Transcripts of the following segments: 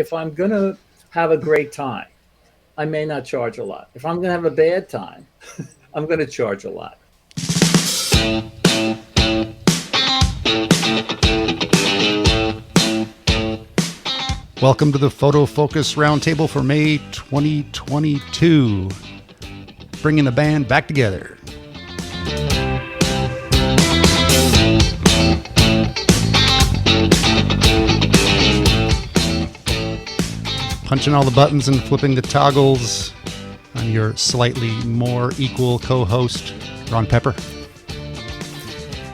if I'm going to have a great time, I may not charge a lot. If I'm going to have a bad time, I'm going to charge a lot. Welcome to the Photo Focus Roundtable for May 2022, bringing the band back together. Punching all the buttons and flipping the toggles. I'm your slightly more equal co-host, Ron Pepper.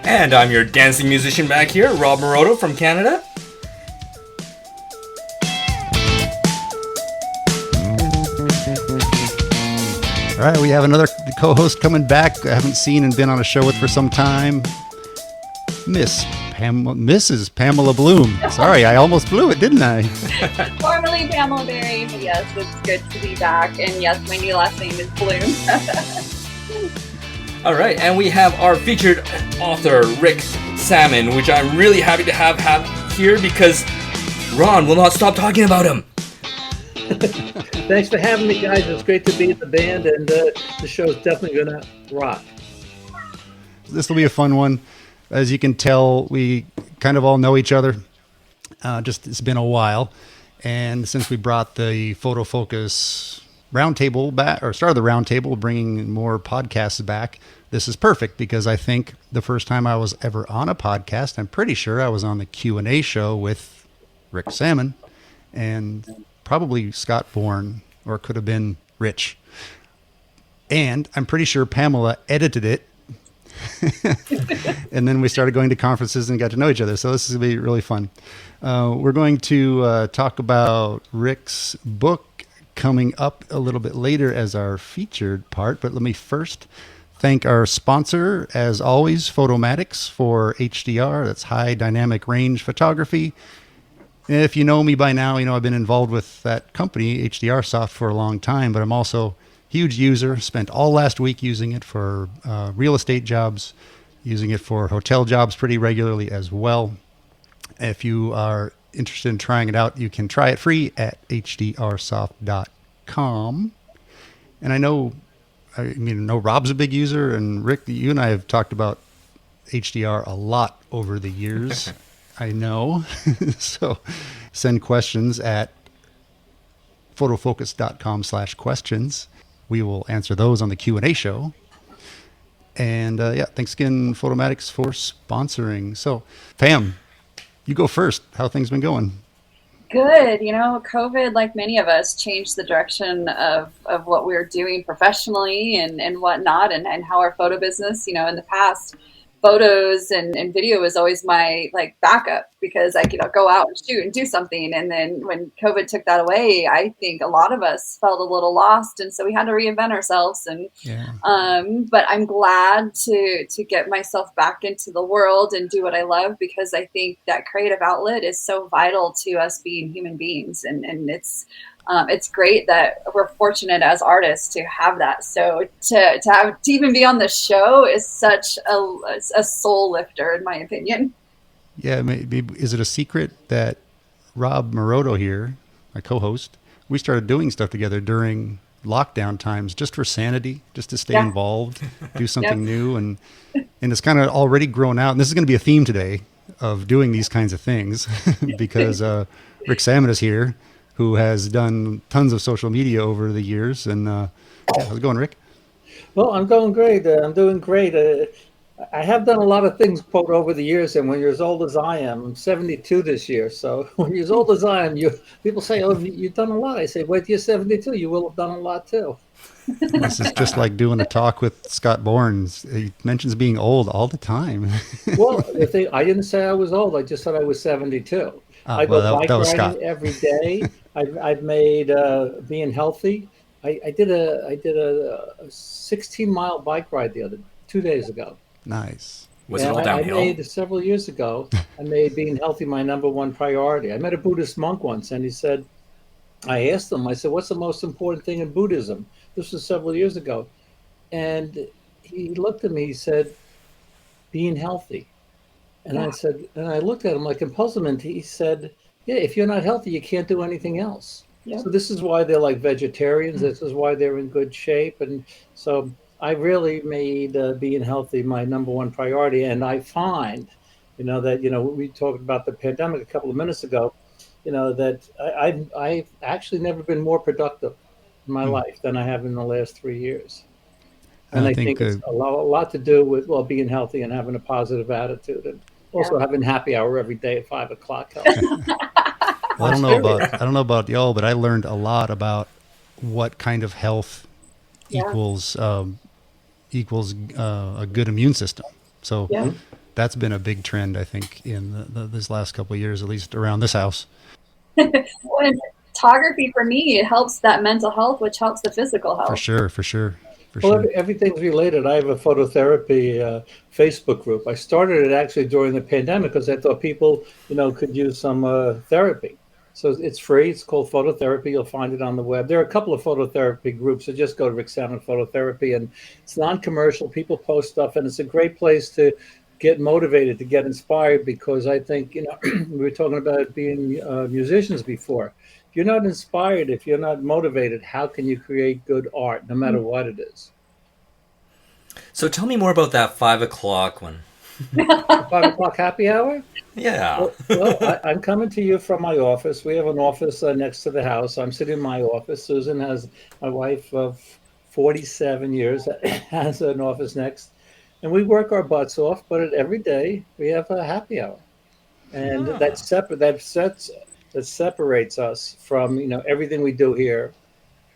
And I'm your dancing musician back here, Rob Moroto from Canada. All right, we have another co-host coming back. I haven't seen and been on a show with for some time. Mrs. Pamela Bloom. Sorry, I almost blew it, didn't I? Formerly Pamela Berry, but yes, it's good to be back. And yes, my new last name is Bloom. All right, and we have our featured author, Rick Sammon, which I'm really happy to have here because Ron will not stop talking about him. Thanks for having me, guys. It's great to be in the band, and the show's definitely going to rock. This will be a fun one. As you can tell, we kind of all know each other. It's been a while. And since we brought the Photo Focus Roundtable back, or started the Roundtable, bringing more podcasts back, this is perfect because I think the first time I was ever on a podcast, I'm pretty sure I was on the Q&A show with Rick Sammon and probably Scott Bourne, or it could have been Rich. And I'm pretty sure Pamela edited it. And then we started going to conferences and got to know each other. So this is going to be really fun. We're going to talk about Rick's book coming up a little bit later as our featured part. But let me first thank our sponsor, as always, Photomatics, for HDR. That's high dynamic range photography. If you know me by now, you know I've been involved with that company, HDR Soft, for a long time, but I'm also a huge user. Spent all last week using it for real estate jobs, using it for hotel jobs pretty regularly as well. If you are interested in trying it out, you can try it free at hdrsoft.com. And I know Rob's a big user, and Rick, you and I have talked about HDR a lot over the years. I know. So send questions at photofocus.com/questions. We will answer those on the Q&A show. And thanks again, Photomatics, for sponsoring. So, Pam, you go first. How things been going? Good. COVID, like many of us, changed the direction of what we were doing professionally and whatnot, and how our photo business, in the past, photos and video was always my backup because I could go out and shoot and do something. And then when COVID took that away, I think a lot of us felt a little lost. And so we had to reinvent ourselves. And, but I'm glad to get myself back into the world and do what I love, because I think that creative outlet is so vital to us being human beings. And it's great that we're fortunate as artists to have that. So to even be on the show is such a soul lifter, in my opinion. Yeah, maybe, is it a secret that Rob Moroto here, my co-host, we started doing stuff together during lockdown times just for sanity, just to stay involved, do something new, and it's kind of already grown out. And this is going to be a theme today of doing these kinds of things because Rick Sammon is here, who has done tons of social media over the years. And how's it going, Rick? Well, I'm going great. I'm doing great. I have done a lot of things, quote, over the years. And when you're as old as I am, I'm 72 this year. So when you're as old as I am, people say, oh, you've done a lot. I say, wait till you're 72. You will have done a lot, too. This is just like doing a talk with Scott Bourne. He mentions being old all the time. Well, I didn't say I was old. I just said I was 72. I go bike riding every day. I've made being healthy. I did a 16-mile bike ride 2 days ago. Nice. Was it all downhill? I made several years ago. I made being healthy my number one priority. I met a Buddhist monk once, and he said, I asked him, I said, what's the most important thing in Buddhism? This was several years ago. And he looked at me, he said, being healthy. And I said, and I looked at him like in puzzlement. He said, Yeah, if you're not healthy, you can't do anything else. Yep. So this is why they're like vegetarians. This is why they're in good shape. And so I really made being healthy my number one priority. And I find, that, we talked about the pandemic a couple of minutes ago, that I've actually never been more productive in my life than I have in the last 3 years. And I I think think it's a lot to do with, well, being healthy and having a positive attitude, and also having happy hour every day at 5 o'clock helps. well, I don't know about y'all, but I learned a lot about what kind of health equals a good immune system. So that's been a big trend, I think, in this last couple of years, at least around this house. Well, and photography for me, it helps that mental health, which helps the physical health. For sure. Well, everything's related. I have a phototherapy Facebook group. I started it actually during the pandemic because I thought people, could use some therapy. So it's free. It's called Phototherapy. You'll find it on the web. There are a couple of phototherapy groups. So just go to Rick Sammon Phototherapy, and it's non-commercial. People post stuff, and it's a great place to get motivated, to get inspired, because I think, we were talking about being musicians before. If you're not inspired, if you're not motivated, how can you create good art, no matter what it is? So tell me more about that 5 o'clock one. 5 o'clock happy hour? Yeah. Well, I'm coming to you from my office. We have an office next to the house. I'm sitting in my office. Susan has, my wife of 47 years, has an office next. And we work our butts off, but every day we have a happy hour. And that separates us from, everything we do here.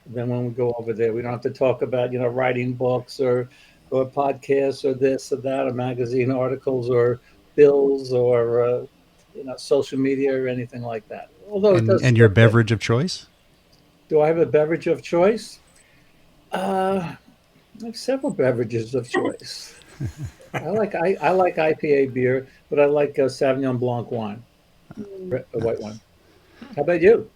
Then when we go over there, we don't have to talk about, writing books or podcasts or this or that, or magazine articles or bills or, social media or anything like that. Although and your beverage of choice? Do I have a beverage of choice? I have several beverages of choice. I like IPA beer, but I like Sauvignon Blanc wine, a white wine. How about you?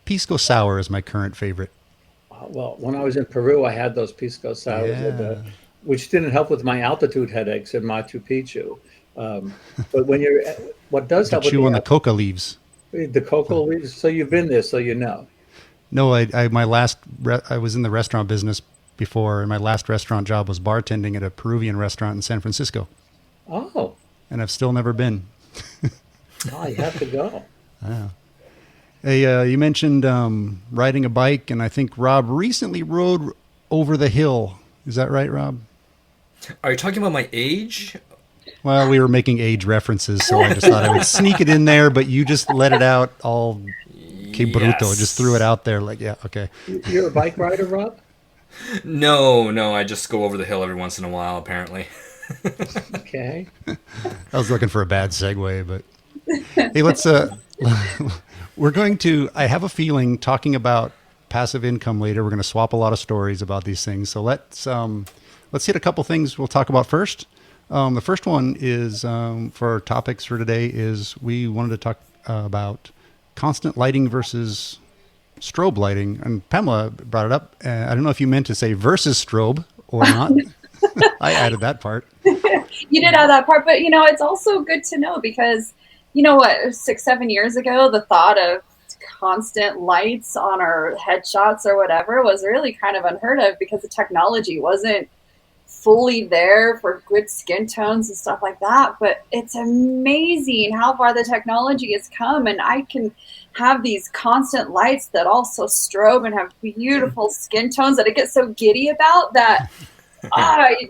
Pisco Sour is my current favorite. Well, when I was in Peru, I had those Pisco Sours, which didn't help with my altitude headaches in Machu Picchu. But what does help? Chew on the coca leaves. The coca leaves. So you've been there, so you know. No, I was in the restaurant business before, and my last restaurant job was bartending at a Peruvian restaurant in San Francisco. Oh. And I've still never been. Oh, you have to go. Yeah. Hey, you mentioned riding a bike, and I think Rob recently rode over the hill. Is that right, Rob? Are you talking about my age? Well, we were making age references, so I just thought I would sneak it in there, but you just let it out all que bruto, just threw it out there like, yeah, okay. You're a bike rider, Rob? No, I just go over the hill every once in a while, apparently. Okay. I was looking for a bad segue, but hey, let's we're going to, I have a feeling, talking about passive income later, we're going to swap a lot of stories about these things. So let's hit a couple things we'll talk about first. The first one is, for our topics for today, is we wanted to talk about constant lighting versus strobe lighting. And Pamela brought it up. I don't know if you meant to say versus strobe or not. I added that part. You did add that part, but it's also good to know because 6-7 years ago, the thought of constant lights on our headshots or whatever was really kind of unheard of because the technology wasn't fully there for good skin tones and stuff like that. But it's amazing how far the technology has come, and I can have these constant lights that also strobe and have beautiful skin tones that I get so giddy about that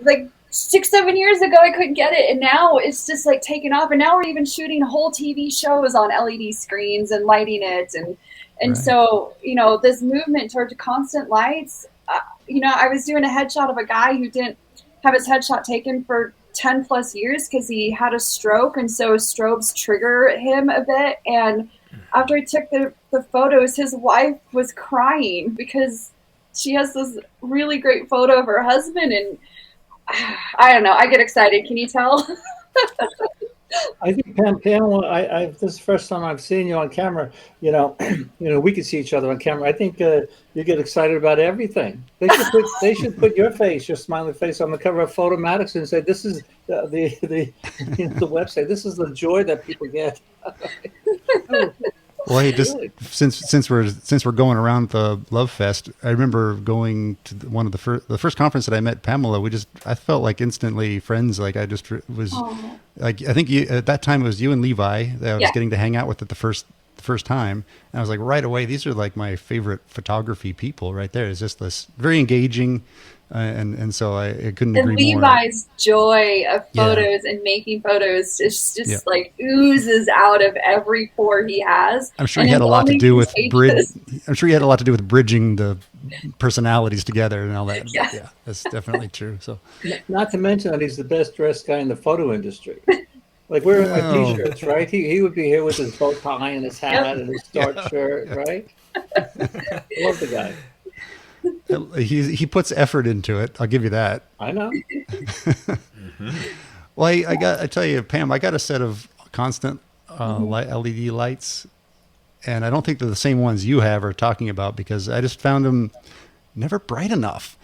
like 6-7 years ago I couldn't get it, and now it's just like taken off, and now we're even shooting whole TV shows on LED screens and lighting it, and right. So this movement towards constant lights. I was doing a headshot of a guy who didn't have his headshot taken for 10 plus years because he had a stroke, and so strobes trigger him a bit. And after I took the photos, his wife was crying because she has this really great photo of her husband, and I don't know, I get excited. Can you tell? I think Pamela, this is the first time I've seen you on camera. You know, we could see each other on camera. I think you get excited about everything. They should put your face, your smiling face, on the cover of Photomatix and say, "This is the the website. This is the joy that people get." Well, hey, just Really? since we're going around the Love Fest, I remember going to one of the first conference that I met Pamela. I felt like instantly friends. Like I just was Oh. like, I think at that time it was you and Levi that I was Yeah. getting to hang out with at the first time, and I was like, right away, these are like my favorite photography people right there. It's just this very engaging, and so I couldn't And agree more. Levi's joy of Yeah. photos and making photos just Yeah. like oozes out of every pore he has. I'm sure And he had a it's lot to only do with contagious. I'm sure he had a lot to do with bridging the personalities together and all that. Yeah. Yeah, that's definitely true. So Not to mention that he's the best dressed guy in the photo industry. Like wearing my No. t-shirts, right? He would be here with his bow tie and his hat and his dark shirt, right? I love the guy. he puts effort into it. I'll give you that. I know. Well, I tell you, Pam, I got a set of constant LED lights, and I don't think they're the same ones you have or talking about because I just found them never bright enough.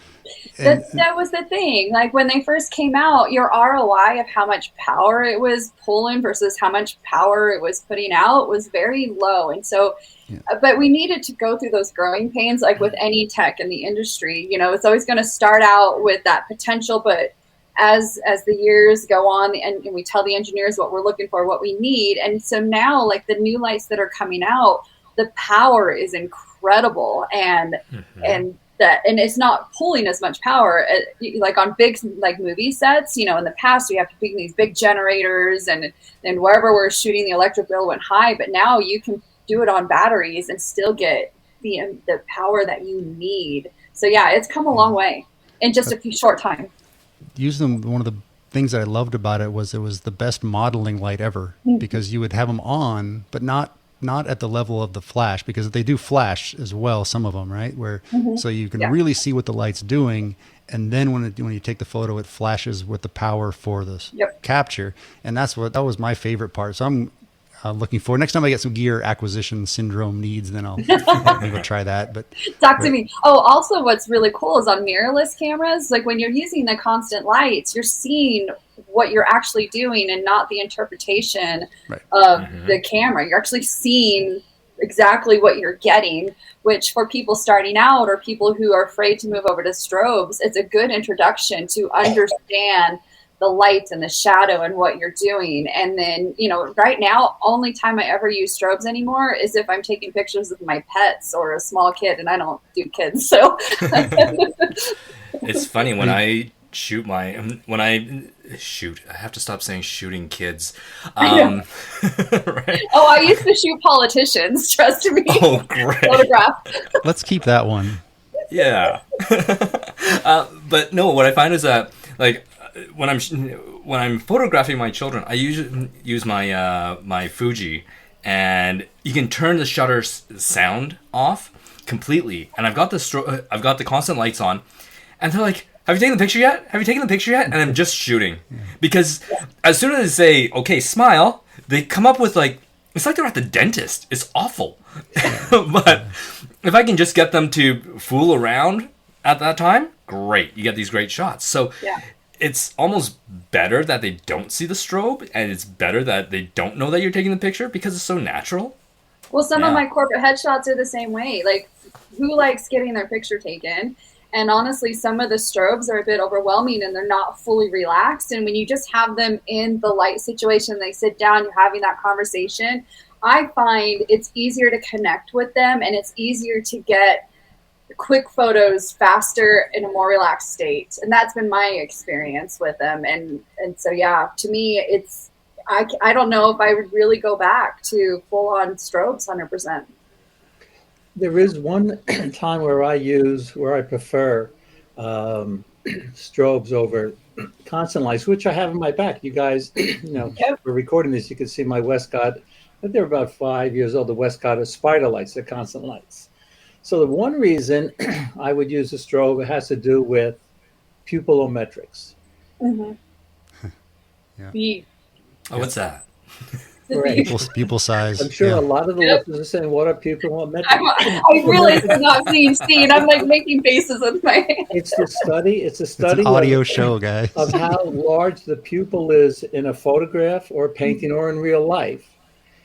And, That was the thing. Like when they first came out, your ROI of how much power it was pulling versus how much power it was putting out was very low. And so, but we needed to go through those growing pains, like with any tech in the industry. You know, it's always going to start out with that potential, but as the years go on and we tell the engineers what we're looking for, what we need. And so now, like the new lights that are coming out, the power is incredible, and it's not pulling as much power like on big like movie sets. You know, in the past we have to bring these big generators, and wherever we're shooting, the electric bill went high. But now you can do it on batteries and still get the power that you need. So yeah, it's come a long way in just a few short time. use them. One of the things that I loved about it was the best modeling light ever because you would have them on, but not at the level of the flash, because they do flash as well, some of them, right? Where so you can really see what the light's doing, and then when you take the photo, it flashes with the power for the capture, and that was my favorite part. So I'm looking forward. Next time I get some gear acquisition syndrome needs, then I'll maybe try that. But Talk to me. Oh, also what's really cool is on mirrorless cameras, like when you're using the constant lights, you're seeing what you're actually doing and not the interpretation of the camera. You're actually seeing exactly what you're getting, which for people starting out or people who are afraid to move over to strobes, it's a good introduction to understand the light and the shadow and what you're doing. And then, you know, right now, only time I ever use strobes anymore is if I'm taking pictures of my pets or a small kid, and I don't do kids. So it's funny when I shoot I have to stop saying shooting kids. Right? Oh, I used to shoot politicians, trust me. Oh, great. Photograph. let's keep that one. Yeah. But no, what I find is that, like, when I'm photographing my children, I usually use my my Fuji, and you can turn the shutter sound off completely. And I've got the constant lights on, and they're like, "Have you taken the picture yet? Have you taken the picture yet?" And I'm just shooting, because as soon as they say, "Okay, smile," they come up with like, it's like they're at the dentist. It's awful. But if I can just get them to fool around at that time, great. You get these great shots. So it's almost better that they don't see the strobe, and it's better that they don't know that you're taking the picture, because it's so natural. Well, some of my corporate headshots are the same way. Like, who likes getting their picture taken? And honestly, some of the strobes are a bit overwhelming and they're not fully relaxed. And when you just have them in the light situation, they sit down, you're having that conversation, I find it's easier to connect with them, and it's easier to get quick photos faster in a more relaxed state. And that's been my experience with them. And so, yeah, to me, it's, I don't know if I would really go back to full on strobes 100%. There is one time where I prefer strobes over constant lights, which I have in my back. You guys, we're recording this. You can see my Westcott. They're about 5 years old. The Westcott is spider lights. They're constant lights. So the one reason I would use a strobe has to do with pupillometrics. Mm-hmm. Oh, what's that? Right. Pupil size. I'm sure Yeah. a lot of the Yep. listeners are saying, "What are pupil? What metric?" I realize it's not being seen. I'm like making faces with my hands. It's the study. It's a It's an study audio show, guys. of how large the pupil is in a photograph or a painting or in real life,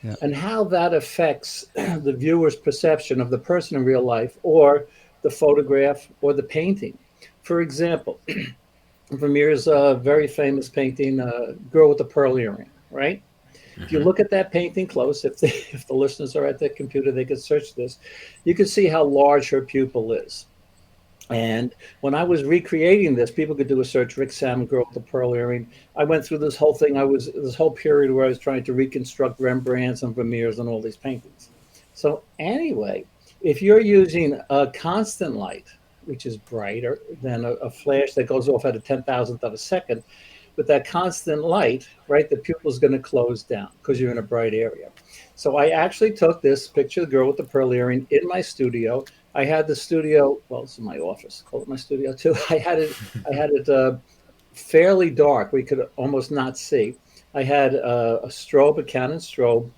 Yeah. and how that affects the viewer's perception of the person in real life or the photograph or the painting. For example, Vermeer's very famous painting, "Girl with the Pearl Earring," right? If you look at that painting close, if the listeners are at their computer, they could search this. You can see how large her pupil is. And when I was recreating this, people could do a search, Rick Sammon, "Girl with the Pearl Earring." I went through this whole thing. This whole period where I was trying to reconstruct Rembrandts and Vermeers and all these paintings. So anyway, if you're using a constant light, which is brighter than a flash that goes off at a 10,000th of a second, with that constant light, right, the pupil is going to close down because you're in a bright area. So I actually took this picture of the girl with the pearl earring in my studio. I had the studio, well, it's in my office, call it my studio too. I had it fairly dark. We could almost not see. I had a strobe, a Canon strobe,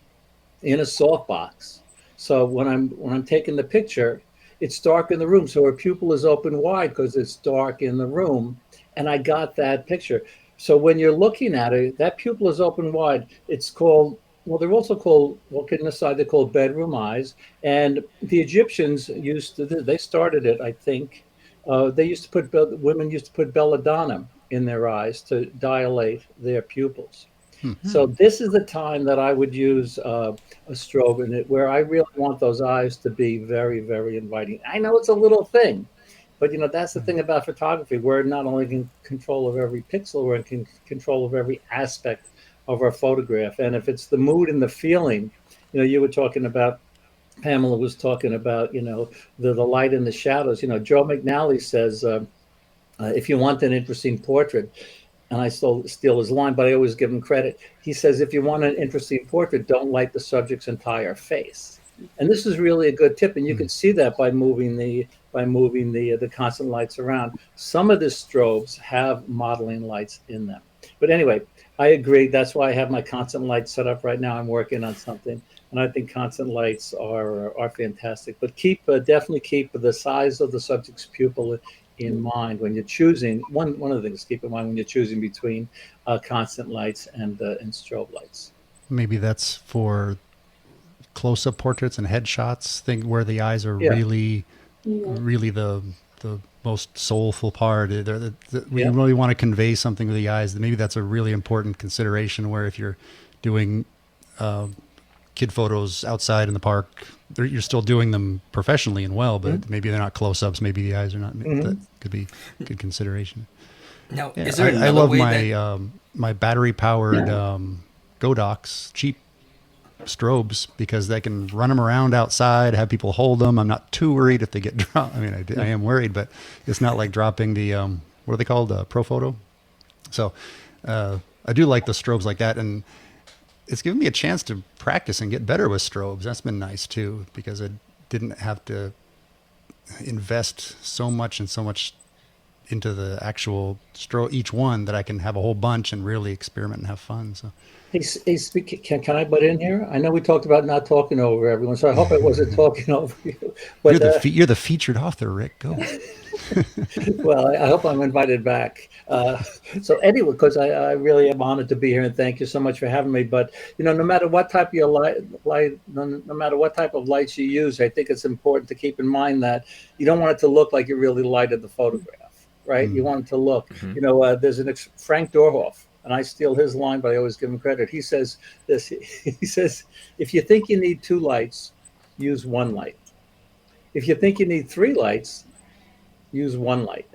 in a softbox. So when I'm taking the picture, it's dark in the room. So her pupil is open wide because it's dark in the room. And I got that picture. So when you're looking at it, that pupil is open wide. It's called, well, they're also called, well, kidding aside, they're called bedroom eyes. And the Egyptians used to, they started it, I think. They used to put, women used to put belladonna in their eyes to dilate their pupils. So this is the time that I would use a strobe in it, where I really want those eyes to be very, very inviting. I know it's a little thing, but that's the thing about photography. We're not only in control of every pixel, we're in control of every aspect of our photograph. And if it's the mood and the feeling, you were talking about, Pamela was talking about, the light and the shadows. Joe McNally says, if you want an interesting portrait, and I still steal his line, but I always give him credit. He says, if you want an interesting portrait, don't light the subject's entire face. And this is really a good tip, and you can see that by moving the constant lights around. Some of the strobes have modeling lights in them. But anyway, I agree. That's why I have my constant lights set up right now. I'm working on something, and I think constant lights are fantastic. But definitely keep the size of the subject's pupil in mind when you're choosing. One of the things to keep in mind when you're choosing between constant lights and strobe lights. Maybe that's for close-up portraits and headshots, where the eyes are really the most soulful part. We really want to convey something with the eyes. Maybe that's a really important consideration, where if you're doing kid photos outside in the park, you're still doing them professionally and well, but maybe they're not close-ups. Maybe the eyes are not. That could be a good consideration. Now, is there another I love way my my battery-powered Godox cheap strobes, because they can run them around outside, have people hold them. I'm not too worried if they get dropped. I mean, I am worried, but it's not like dropping the what are they called, Pro Photo. So I do like the strobes like that, and it's given me a chance to practice and get better with strobes. That's been nice too, because I didn't have to invest so much into the actual strobe, each one, that I can have a whole bunch and really experiment and have fun. So. Can I butt in here? I know we talked about not talking over everyone, so I hope I wasn't talking over you. But you're the featured author, Rick. Go. Well, I hope I'm invited back. So anyway, because I really am honored to be here, and thank you so much for having me. But no matter what type of no matter what type of lights you use, I think it's important to keep in mind that you don't want it to look like you really lighted the photograph, right? You want it to look. There's Frank Dorhoff. And I steal his line, but I always give him credit. He says this. He says, if you think you need 2 lights, use 1 light. If you think you need 3 lights, use 1 light.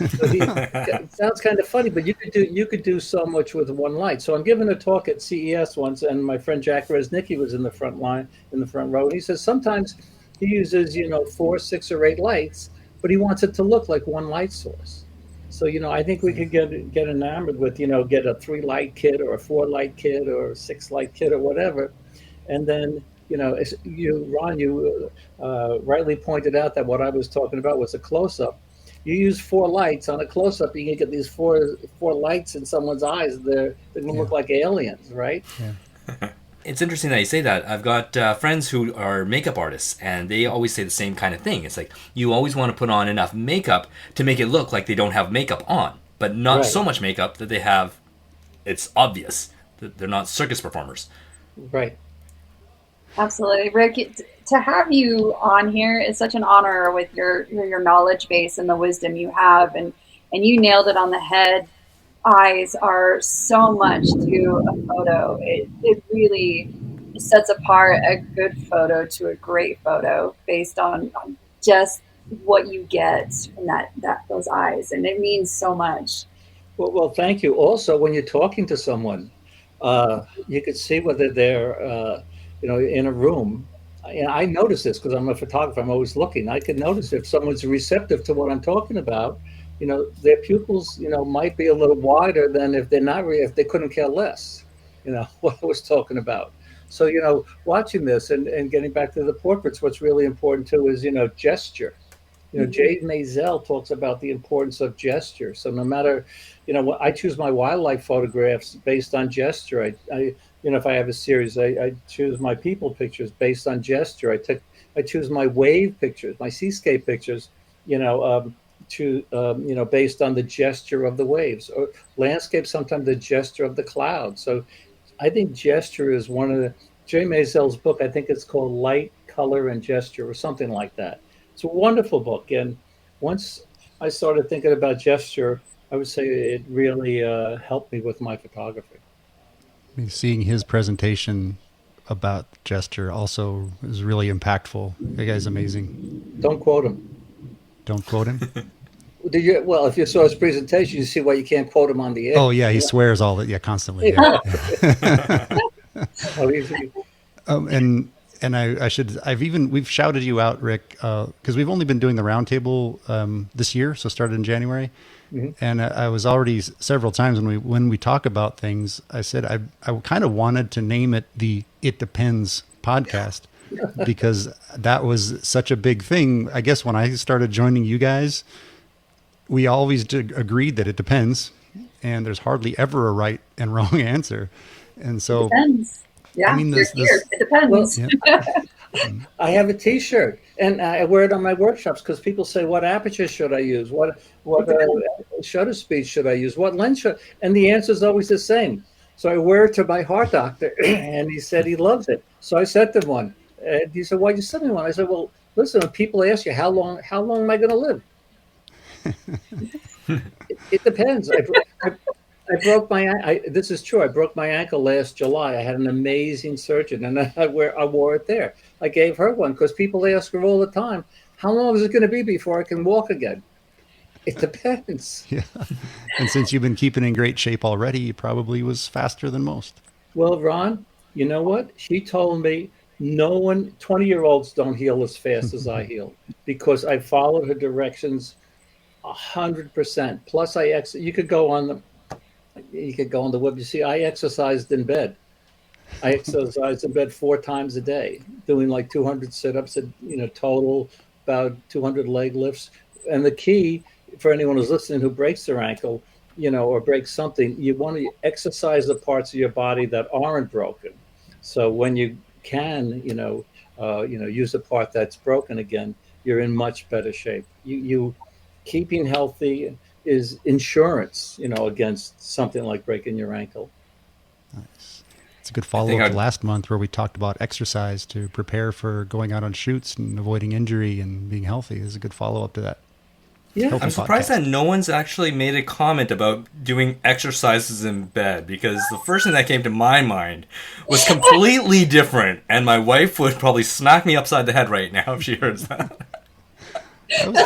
It sounds kind of funny, but you could do so much with 1 light. So I'm giving a talk at CES once, and my friend Jack Resnicki was in the front row. And he says sometimes he uses 4, 6, or 8 lights, but he wants it to look like 1 light source. So, I think we could get enamored with, get a 3 light kit or a 4 light kit or a 6 light kit or whatever. And then, Ron, you rightly pointed out that what I was talking about was a close up. you use 4 lights on a close-up, you can get these four lights in someone's eyes. They're going to look like aliens, right? Yeah. It's interesting that you say that. I've got friends who are makeup artists, and they always say the same kind of thing. It's like you always want to put on enough makeup to make it look like they don't have makeup on, but not Right. so much makeup that they have. It's obvious that they're not circus performers. Right. Absolutely, Rick. To have you on here is such an honor with your knowledge base and the wisdom you have, and you nailed it on the head. Eyes are so much to a photo. It really sets apart a good photo to a great photo based on just what you get from those eyes, and it means so much. Well, thank you. Also, when you're talking to someone, you could see whether they're, in a room. And I notice this because I'm a photographer. I'm always looking. I can notice if someone's receptive to what I'm talking about. Their pupils, might be a little wider than if they're not. If they couldn't care less, what I was talking about. So, watching this and getting back to the portraits, what's really important too is, gesture. Jay Maisel talks about the importance of gesture. So no matter, I choose my wildlife photographs based on gesture. If I have a series, I choose my people pictures based on gesture. I choose my wave pictures, my seascape pictures, based on the gesture of the waves, or landscape, sometimes the gesture of the clouds. So I think gesture is one of Jay Maisel's book. I think it's called Light, Color, and Gesture, or something like that. It's a wonderful book. And once I started thinking about gesture, I would say it really helped me with my photography. I mean, seeing his presentation about gesture also is really impactful. That guy's amazing. Don't quote him. Don't quote him? Did you? Well, if you saw his presentation, you see why you can't quote him on the air. Oh, yeah, he swears constantly. Yeah. We've shouted you out, Rick, because we've only been doing the roundtable this year, so started in January. Mm-hmm. And I was already several times when we talk about things, I said I kind of wanted to name it the It Depends podcast because that was such a big thing. I guess when I started joining you guys, we always agreed that it depends, and there's hardly ever a right and wrong answer. And so, it depends. Yeah, I mean, it depends. Well, yeah. I have a T-shirt, and I wear it on my workshops because people say, "What aperture should I use? What shutter speed should I use? What lens should?" And the answer is always the same. So I wear it to my heart doctor, and he said he loves it. So I sent him one, and he said, "Why you send me one?" I said, "Well, listen, when people ask you how long am I going to live? it depends." I broke this is true. I broke my ankle last July. I had an amazing surgeon, and I wore it there. I gave her one because people ask her all the time, "How long is it going to be before I can walk again?" It depends. Yeah. And since you've been keeping in great shape already, it probably was faster than most. Well, Ron, you know what? She told me 20-year-olds don't heal as fast as I heal because I followed her directions 100%. Plus, you could go on the web. You see, I exercised in bed. I exercised in bed 4 times a day, doing like 200 sit-ups, total about 200 leg lifts. And the key for anyone who's listening who breaks their ankle, or breaks something, you want to exercise the parts of your body that aren't broken. So when you can, use the part that's broken again, you're in much better shape. You keeping healthy is insurance, against something like breaking your ankle. Nice. It's a good follow-up to last month where we talked about exercise to prepare for going out on shoots and avoiding injury and being healthy. This is a good follow-up to that. Yeah, I'm surprised that no one's actually made a comment about doing exercises in bed because the first thing that came to my mind was completely different, and my wife would probably smack me upside the head right now if she hears that.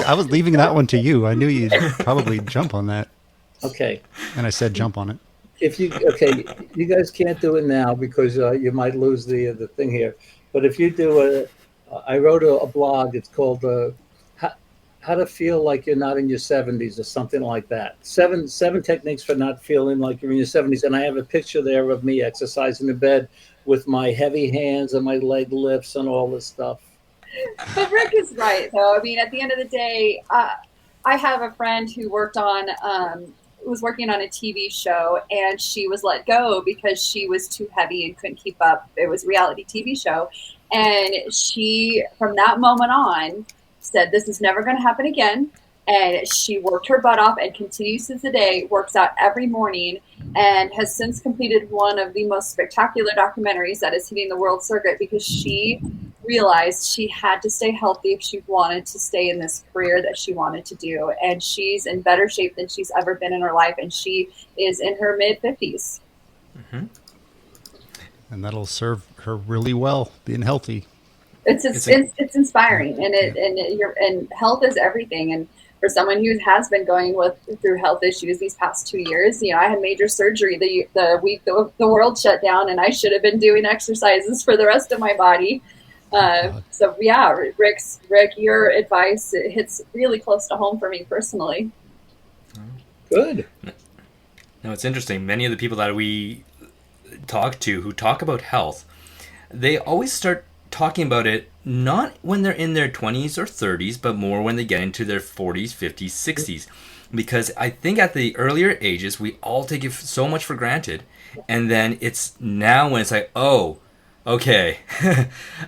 I was leaving that one to you. I knew you'd probably jump on that. Okay. And I said jump on it. You guys can't do it now because you might lose the thing here. But if you do I wrote a blog. It's called How to Feel Like You're Not in Your 70s or something like that. Seven techniques for not feeling like you're in your 70s. And I have a picture there of me exercising in bed with my heavy hands and my leg lifts and all this stuff. But Rick is right, though. I mean, at the end of the day, I have a friend who was working on a TV show, and she was let go because she was too heavy and couldn't keep up. It was a reality TV show. And she, from that moment on, said, this is never going to happen again. And she worked her butt off and continues to today, works out every morning, and has since completed one of the most spectacular documentaries that is hitting the world circuit because she realized she had to stay healthy if she wanted to stay in this career that she wanted to do. And she's in better shape than she's ever been in her life. And she is in her mid 50s. Mm-hmm. And that'll serve her really well, being healthy. It's inspiring, and health is everything. And for someone who has been going through health issues these past 2 years, I had major surgery the week the world shut down, and I should have been doing exercises for the rest of my body. So yeah, Rick, your advice, it hits really close to home for me personally. Good. No, it's interesting. Many of the people that we talk to who talk about health, they always start talking about it not when they're in their 20s or 30s, but more when they get into their 40s, 50s, 60s. Because I think at the earlier ages, we all take it so much for granted. And then it's now when it's like, oh, okay,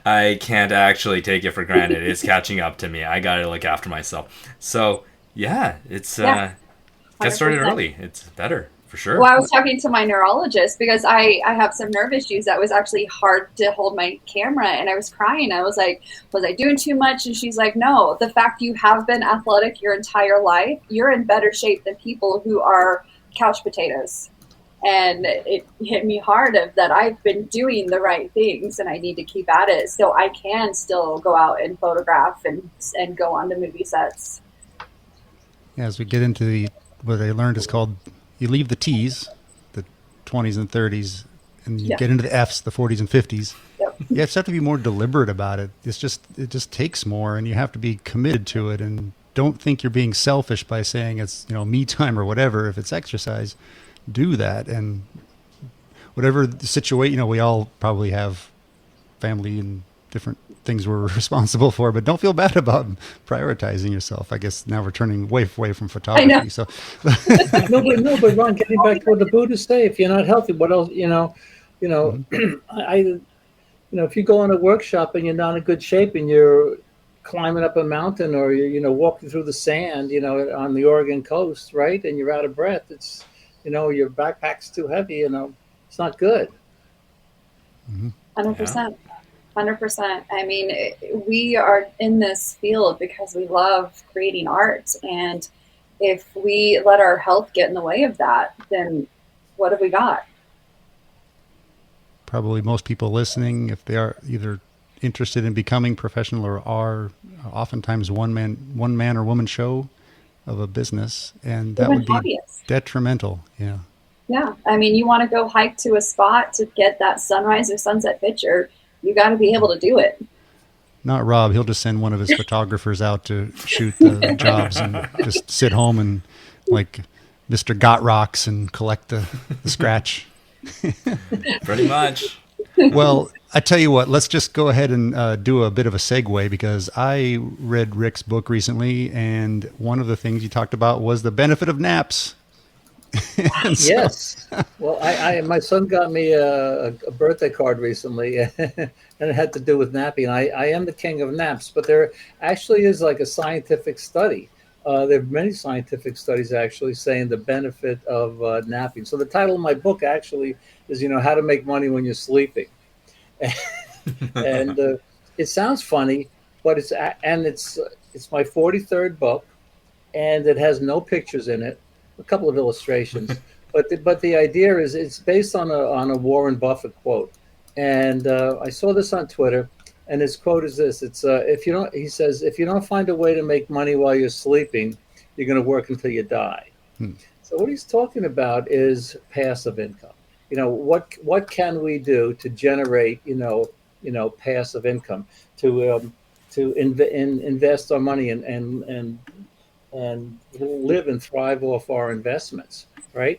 I can't actually take it for granted. It's catching up to me. I got to look after myself. So, yeah, it's get started early. It's better. For sure. Well, I was talking to my neurologist because I have some nerve issues that was actually hard to hold my camera, and I was crying. I was like, was I doing too much? And she's like, no, the fact you have been athletic your entire life, you're in better shape than people who are couch potatoes. And it hit me hard that I've been doing the right things and I need to keep at it so I can still go out and photograph and go on to movie sets. Yeah, as we get into what I learned is called, you leave the T's, the 20s and 30s, and you get into the F's, the 40s and 50s. Yep. You just have to be more deliberate about it. It just takes more, and you have to be committed to it. And don't think you're being selfish by saying it's me time or whatever. If it's exercise, do that. And whatever the situation, we all probably have family and different things we're responsible for, but don't feel bad about prioritizing yourself. I guess now we're turning way from photography. So no, but Ron, getting back to what the Buddhists say, if you're not healthy, what else? If you go on a workshop and you're not in good shape and you're climbing up a mountain or you're walking through the sand, on the Oregon coast, right, and you're out of breath, it's your backpack's too heavy, it's not good. 100%. 100%. I mean, we are in this field because we love creating art. And if we let our health get in the way of that, then what have we got? Probably most people listening, if they are either interested in becoming professional or are oftentimes one man or woman show of a business. And that would be detrimental. Yeah. Yeah. I mean, you want to go hike to a spot to get that sunrise or sunset picture. You got to be able to do it. Not Rob. He'll just send one of his photographers out to shoot the jobs and just sit home and like Mr. Got Rocks and collect the scratch. Pretty much. Well, I tell you what, let's just go ahead and do a bit of a segue because I read Rick's book recently, and one of the things you talked about was the benefit of naps. Yes. Well, my son got me a birthday card recently, and it had to do with napping. I am the king of naps, but there actually is like a scientific study. There are many scientific studies actually saying the benefit of napping. So the title of my book actually is, how to make money when you're sleeping. And it sounds funny, but it's my 43rd book, and it has no pictures in it. A couple of illustrations, but the idea is it's based on a Warren Buffett quote, and I saw this on Twitter, and his quote is this: he says, if you don't find a way to make money while you're sleeping, you're going to work until you die. So what he's talking about is passive income. What can we do to generate passive income to invest our money and live and thrive off our investments, right?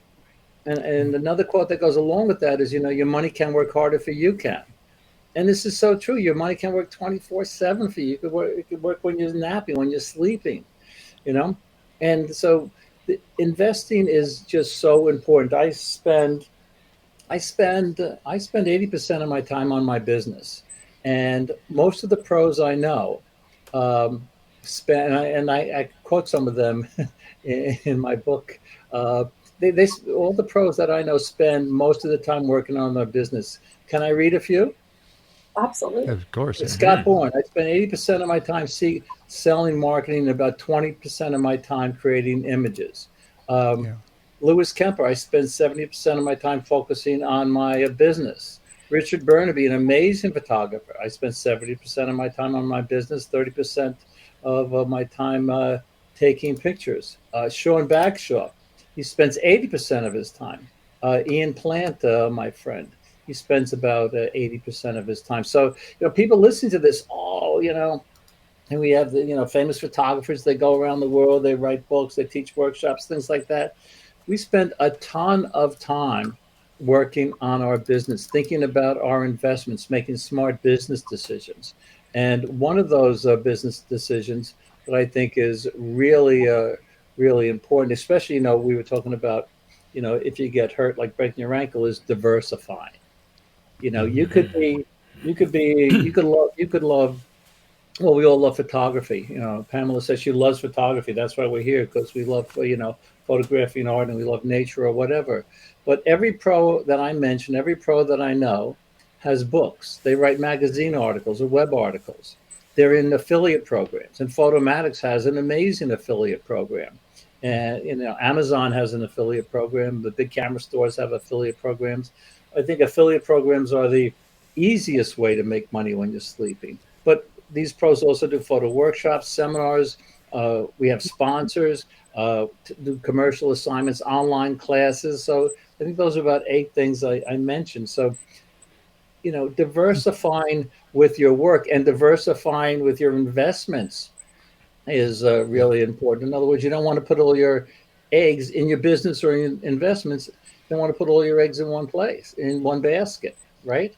And another quote that goes along with that is, your money can work harder for you can. And this is so true. Your money can work 24/7 for you. It could work when you're napping, when you're sleeping, And so investing is just so important. I spend 80% of my time on my business, and most of the pros I know spend, and I quote some of them in my book. Uh, they all the pros that I know spend most of the time working on their business. Can I read a few? Absolutely. Of course. Yeah. Scott Bourne. I spend 80% of my time selling, marketing, and about 20% of my time creating images. Um, Yeah. Lewis Kemper, I spend 70% of my time focusing on my business. Richard Burnaby, an amazing photographer. I spend 70% of my time on my business, 30% of my time taking pictures. Sean Bagshaw, he spends 80% of his time. Ian Plant, my friend, he spends about 80% of his time. So, people listening to this, and we have the, famous photographers. They go around the world, they write books, they teach workshops, things like that. We spend a ton of time working on our business, thinking about our investments, making smart business decisions. And one of those business decisions that I think is really, really important, especially, we were talking about, if you get hurt, like breaking your ankle, is diversifying. You could be, you could love, well, we all love photography. Pamela says she loves photography. That's why we're here, because we love, photographing art, and we love nature or whatever. But every pro that I mention, every pro that I know has books. They write magazine articles or web articles. They're in affiliate programs, and Photomatics has an amazing affiliate program. And, Amazon has an affiliate program. The big camera stores have affiliate programs. I think affiliate programs are the easiest way to make money when you're sleeping. But these pros also do photo workshops, seminars. We have sponsors, to do commercial assignments, online classes. So I think those are about 8 things I mentioned. So, diversifying with your work and diversifying with your investments is really important. In other words, you don't want to put all your eggs in your business or in investments. You don't want to put all your eggs in one place, in one basket, right?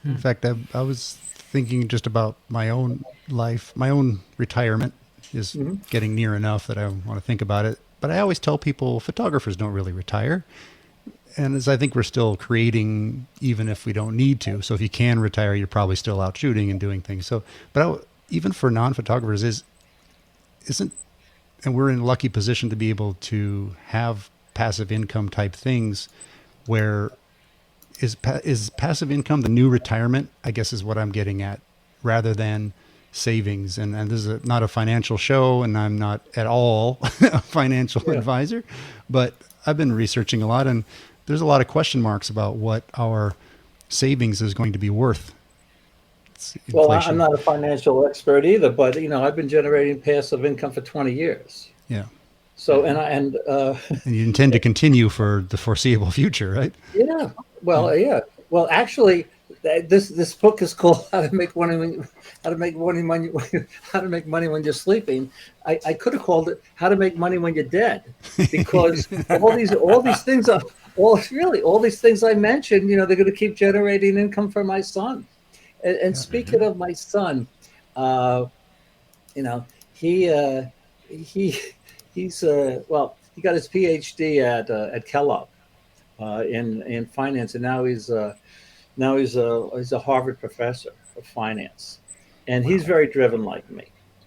In fact, I was thinking just about my own life. My own retirement is getting near enough that I want to think about it. But I always tell people photographers don't really retire. And as I think we're still creating, even if we don't need to. So if you can retire, you're probably still out shooting and doing things. So, but even for non-photographers, isn't, and we're in a lucky position to be able to have passive income type things where is passive income the new retirement, I guess is what I'm getting at, rather than savings. And this is not a financial show, and I'm not at all a financial advisor, but I've been researching a lot, and there's a lot of question marks about what our savings is going to be worth. Well, I'm not a financial expert either, but I've been generating passive income for 20 years. Yeah. So, and you intend to continue for the foreseeable future, right? Yeah. Well, yeah. Well, actually, this book is called How to Make Money When You're Sleeping. I could have called it How to Make Money When You're Dead, because all these things I mentioned, they're going to keep generating income for my son. And speaking of my son, he's he got his PhD at Kellogg in finance, and now he's a Harvard professor of finance, and he's very driven like me.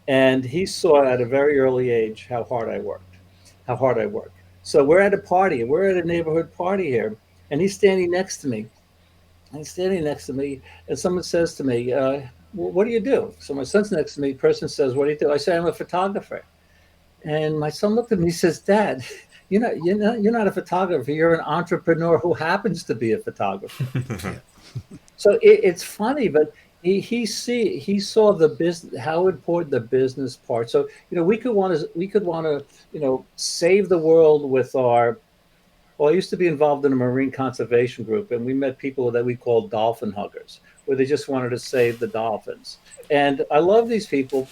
And he saw at a very early age how hard I worked. So we're at a party. We're at a neighborhood party here, and he's standing next to me. And someone says to me, "What do you do?" So my son's next to me. Person says, "What do you do?" I say, "I'm a photographer." And my son looked at me and says, "Dad, you're not a photographer. You're an entrepreneur who happens to be a photographer." So it's funny, but he saw the business, how important the business part. So we could want to save the world with our. Well, I used to be involved in a marine conservation group, and we met people that we called dolphin huggers, where they just wanted to save the dolphins. And I love these people,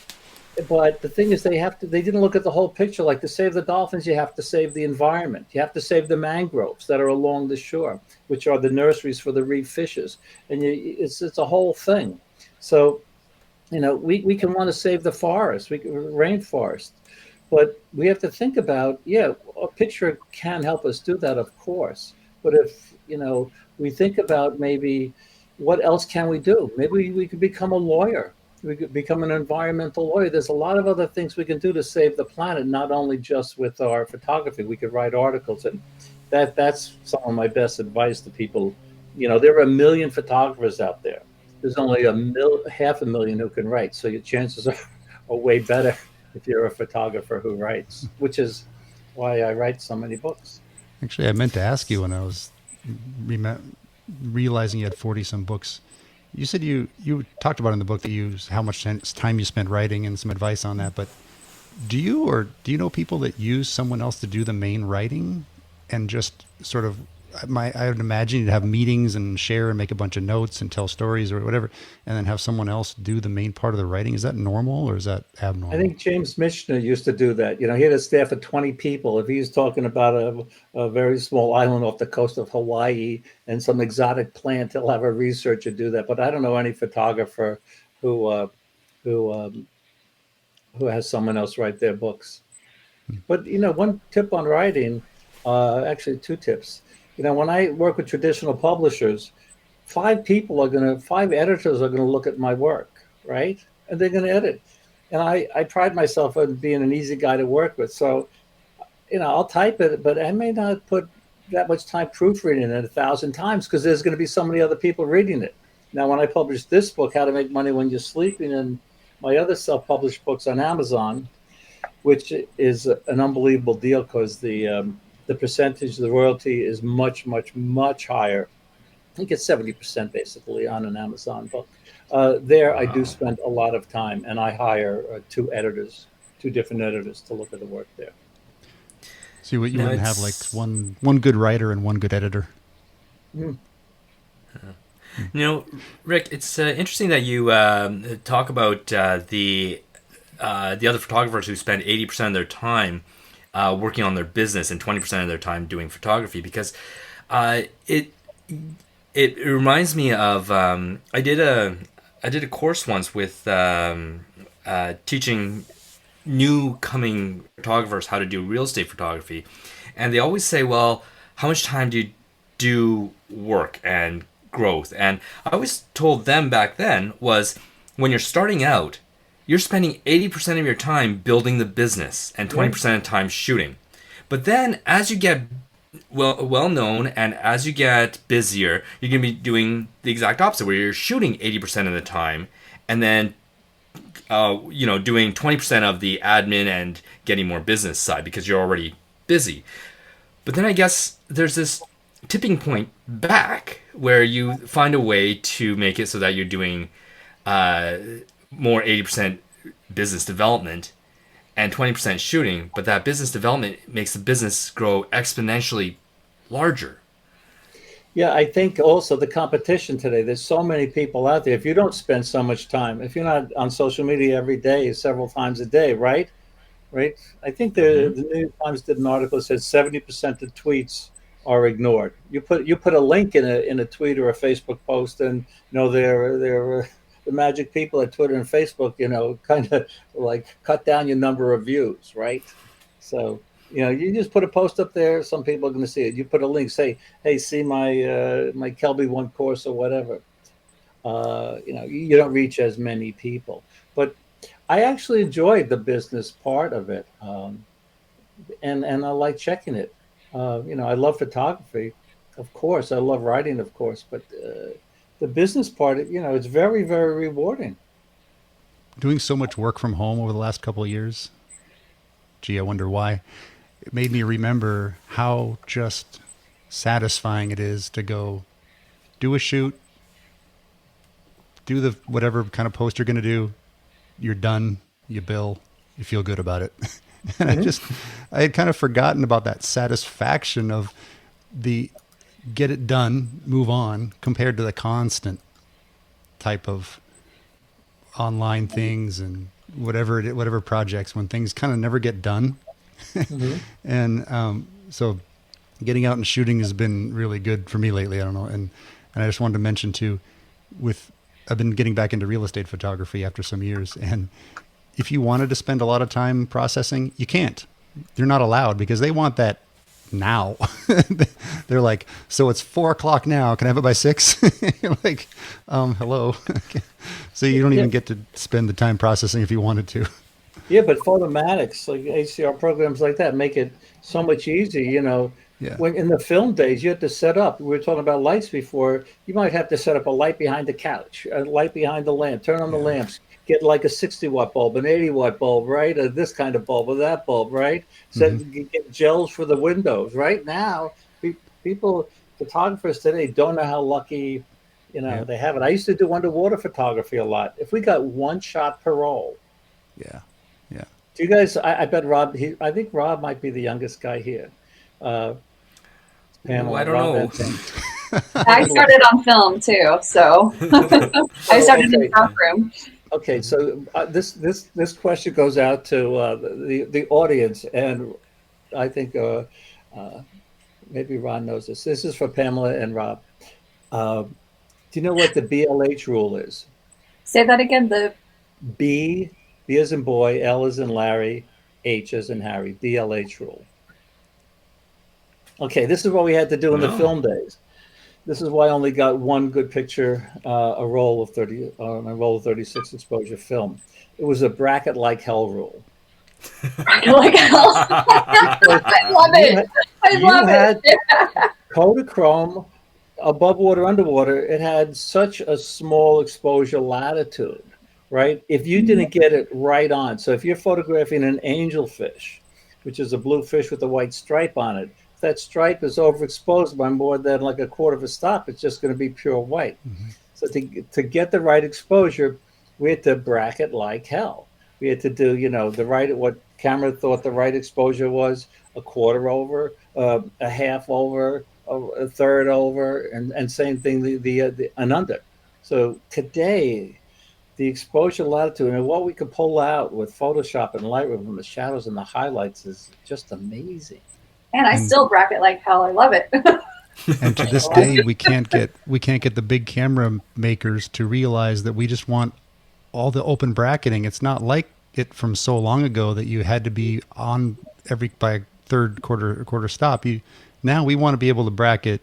but the thing is, they didn't look at the whole picture. Like, to save the dolphins, you have to save the environment. You have to save the mangroves that are along the shore, which are the nurseries for the reef fishes. And it's a whole thing. So, we can want to save the forest, rainforest. But we have to think about, yeah, a picture can help us do that, of course. But if, we think about maybe what else can we do? Maybe we could become a lawyer. We could become an environmental lawyer. There's a lot of other things we can do to save the planet, not only just with our photography. We could write articles, and that's some of my best advice to people. There are a million photographers out there. There's only half a million who can write. So your chances are way better if you're a photographer who writes, which is why I write so many books. Actually, I meant to ask you when I was realizing you had 40 some books. You said you talked about in the book that how much time you spent writing and some advice on that. But do you know people that use someone else to do the main writing and just sort of, I would imagine you'd have meetings and share and make a bunch of notes and tell stories or whatever, and then have someone else do the main part of the writing. Is that normal or is that abnormal? I think James Michener used to do that. He had a staff of 20 people. If he's talking about a very small island off the coast of Hawaii and some exotic plant, he'll have a researcher do that. But I don't know any photographer who has someone else write their books. But, one tip on writing, actually two tips. When I work with traditional publishers, 5 editors are going to look at my work, right? And they're going to edit. And I pride myself on being an easy guy to work with. So, I'll type it, but I may not put that much time proofreading it 1,000 times because there's going to be so many other people reading it. Now, when I published this book, How to Make Money When You're Sleeping, and my other self-published books on Amazon, which is an unbelievable deal because the percentage, the royalty is much, much, much higher. I think it's 70% basically on an Amazon book. I do spend a lot of time, and I hire 2 different editors to look at the work there. So you wouldn't have like one good writer and one good editor. Rick, it's interesting that you talk about the other photographers who spend 80% of their time working on their business and 20% of their time doing photography, because it reminds me of I did a course once with teaching new coming photographers how to do real estate photography, and they always say, well, how much time do you do work and growth? And I always told them back then was, when you're starting out, you're spending 80% of your time building the business and 20% of the time shooting. But then as you get well known and as you get busier, you're going to be doing the exact opposite, where you're shooting 80% of the time and then doing 20% of the admin and getting more business side because you're already busy. But then I guess there's this tipping point back where you find a way to make it so that you're doing more 80% business development and 20% shooting, but that business development makes the business grow exponentially larger. Yeah, I think also the competition today, there's so many people out there. If you don't spend so much time, if you're not on social media every day, several times a day, right? I think the New York Times did an article that said 70% of tweets are ignored. You put a link in a tweet or a Facebook post, and they're the magic people at Twitter and Facebook, kind of like cut down your number of views, right? So, you just put a post up there, some people are going to see it. You put a link, say, hey, see my Kelby 1 course or whatever. You don't reach as many people. But I actually enjoyed the business part of it, and I like checking it. I love photography, of course. I love writing, of course, but the business part, it's very, very rewarding. Doing so much work from home over the last couple of years, gee, I wonder why. It made me remember how just satisfying it is to go do a shoot, do the whatever kind of post you're going to do. You're done, you bill, you feel good about it. And I had kind of forgotten about that satisfaction of the get it done, move on, compared to the constant type of online things and whatever projects, when things kind of never get done. And so getting out and shooting has been really good for me lately. I don't know. And I just wanted to mention too, I've been getting back into real estate photography after some years, and if you wanted to spend a lot of time processing, you can't. You're not allowed because they want that now. They're like, so it's 4:00 now. Can I have it by 6? You're like, hello. So you don't even get to spend the time processing if you wanted to. Yeah, but photomatics, like HDR programs like that, make it so much easier. Yeah. When in the film days, you had to set up. We were talking about lights before. You might have to set up a light behind the couch, a light behind the lamp, turn on the lamps, get like a 60-watt bulb, an 80-watt bulb, right? Or this kind of bulb or that bulb, right? So get gels for the windows. Right now, people, photographers today don't know how lucky, they have it. I used to do underwater photography a lot. If we got one shot per roll. Yeah. Do you guys, I bet Rob, I think Rob might be the youngest guy here. Pamela, I don't Rob know. I started on film too, so I started in the stock room. Okay, so this question goes out to the audience, and I think maybe Ron knows this. This is for Pamela and Rob. Do you know what the BLH rule is? Say that again. The B as in boy, L as in Larry, H as in Harry. BLH rule. Okay, this is what we had to do in the film days. This is why I only got one good picture, a roll of 36 exposure film. It was a bracket like hell rule. Bracket like hell. I love it. I love it. Kodachrome, above water, underwater. It had such a small exposure latitude, right? If you didn't get it right on, so if you're photographing an angelfish, which is a blue fish with a white stripe on it, that stripe is overexposed by more than like a quarter of a stop, it's just going to be pure white. So to get the right exposure, we had to bracket like hell. We had to do, what camera thought the right exposure was, a quarter over, a half over, a third over, and same thing, the and under. So today, the exposure latitude and what we could pull out with Photoshop and Lightroom from the shadows and the highlights is just amazing. And I still bracket like hell. I love it. And to this day, we can't get the big camera makers to realize that we just want all the open bracketing. It's not like it from so long ago that you had to be on by third quarter stop. Now we want to be able to bracket